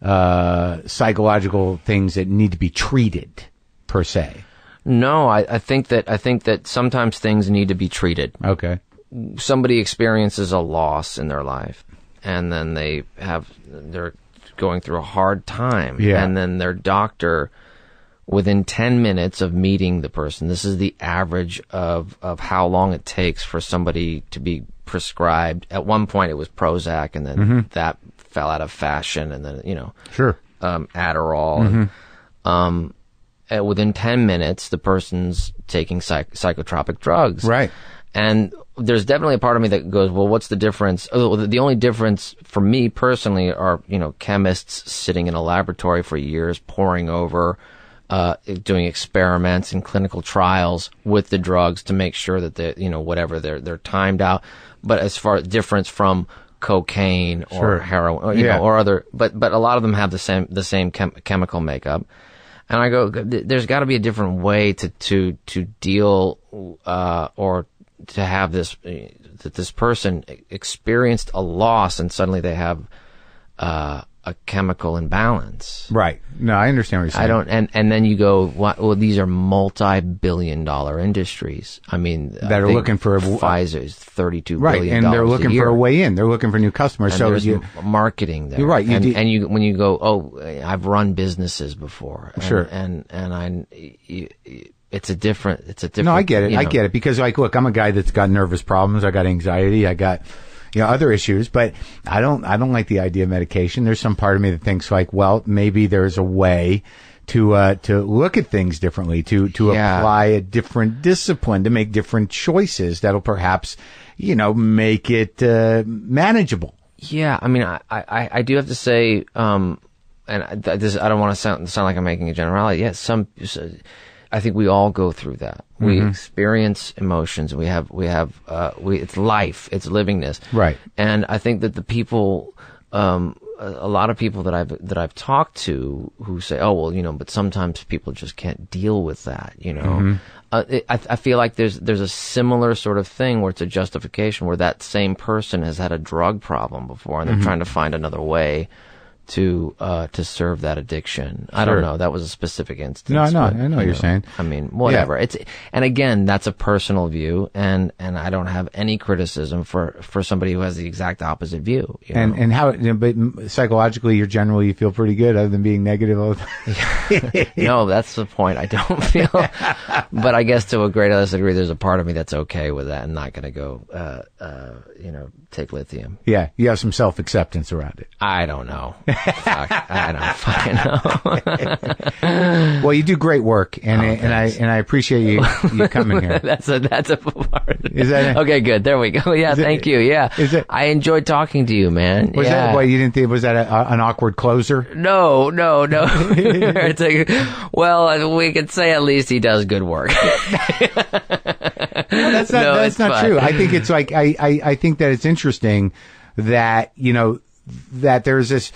psychological things that need to be treated per se. No, I think that sometimes things need to be treated. Okay. Somebody experiences a loss in their life, and then they're going through a hard time. Yeah. And then their doctor, within 10 minutes of meeting the person, this is the average of how long it takes for somebody to be prescribed. At one point it was Prozac, and then that fell out of fashion, and then, sure. Adderall. And within 10 minutes, the person's taking psychotropic drugs. Right. And there's definitely a part of me that goes, well, what's the difference? Oh, the only difference for me personally are, chemists sitting in a laboratory for years, poring over, doing experiments and clinical trials with the drugs to make sure that they're timed out. But as far as difference from cocaine or heroin, or, or other, but a lot of them have the same chemical makeup. And I go, there's got to be a different way to deal, or to have that this person experienced a loss and suddenly they have a chemical imbalance. Right. No, I understand what you're saying. And then you go, well, these are multi-billion-dollar industries. I mean, that are looking for Pfizer's $32 billion. Right, and they're looking for a way in. They're looking for new customers. And so there's marketing there. You're right. When you go, oh, I've run businesses before. Sure. It's a different. No, I get it. I get it because, look, I'm a guy that's got nervous problems. I got anxiety. I got, other issues. But I don't like the idea of medication. There's some part of me that thinks well, maybe there's a way to look at things differently, to apply a different discipline, to make different choices that'll perhaps, make it manageable. Yeah, I mean, I do have to say, and I don't want to sound like I'm making a generality. Yes, I think we all go through that. Mm-hmm. We experience emotions. It's life. It's livingness. Right. And I think that the people, a lot of people that I've talked to who say, oh, well, but sometimes people just can't deal with that, Mm-hmm. I feel like there's a similar sort of thing where it's a justification where that same person has had a drug problem before and they're trying to find another way to serve that addiction. I don't know. That was a specific instance. No, I know what you're saying. I mean, whatever. Yeah. And again, that's a personal view, and I don't have any criticism for somebody who has the exact opposite view. And how, but psychologically, you feel pretty good, other than being negative all the time. No, that's the point. I don't feel, but I guess to a great lesser degree, there's a part of me that's okay with that and not going to go, take lithium. Yeah, you have some self-acceptance around it. I don't know. Fuck, I don't fucking know. Well, you do great work, and I appreciate you coming here. That's a part. Is that okay? Good. There we go. Yeah, thank you. Yeah, I enjoyed talking to you, man. Was that what you didn't think? Was that an awkward closer? No. It's well, we could say at least he does good work. No, that's not true. I think it's like I think that it's interesting that that there's this.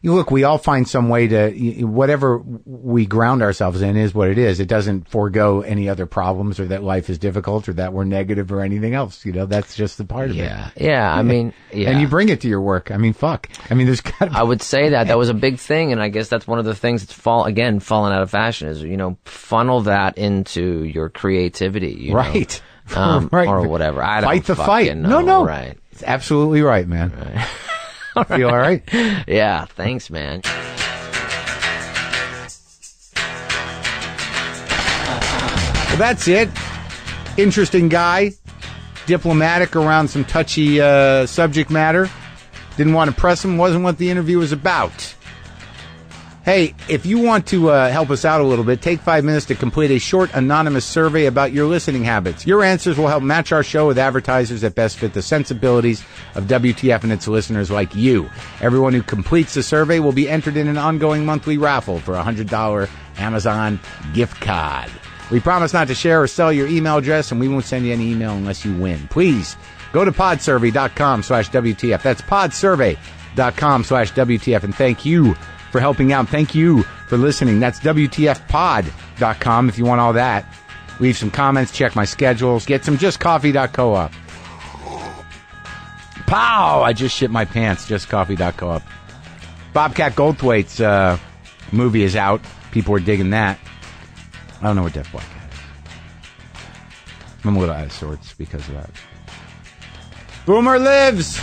Look, we all find some way to, whatever we ground ourselves in is what it is. It doesn't forego any other problems or that life is difficult or that we're negative or anything else. That's just the part of it. Yeah. I mean, yeah. And you bring it to your work. I mean, fuck. I mean, there's got to be. I would say that was a big thing. And I guess that's one of the things that's fallen out of fashion is, funnel that into your creativity. Right. Right. Or whatever. I don't fight the fight. Know. No. Right. It's absolutely right, man. Right. Feel all right? Yeah, thanks, man. Well, that's it. Interesting guy. Diplomatic around some touchy subject matter. Didn't want to press him. Wasn't what the interview was about. Hey, if you want to help us out a little bit, take 5 minutes to complete a short anonymous survey about your listening habits. Your answers will help match our show with advertisers that best fit the sensibilities of WTF and its listeners like you. Everyone who completes the survey will be entered in an ongoing monthly raffle for a $100 Amazon gift card. We promise not to share or sell your email address, and we won't send you any email unless you win. Please go to podsurvey.com/WTF. That's podsurvey.com/WTF. And thank you for helping out. Thank you for listening. That's WTFpod.com if you want all that. Leave some comments, check my schedules, get some justcoffee.coop. Pow! I just shit my pants. Justcoffee.coop. Bobcat Goldthwait's movie is out. People are digging that. I don't know what Death Black is. I'm a little out of sorts because of that. Boomer lives!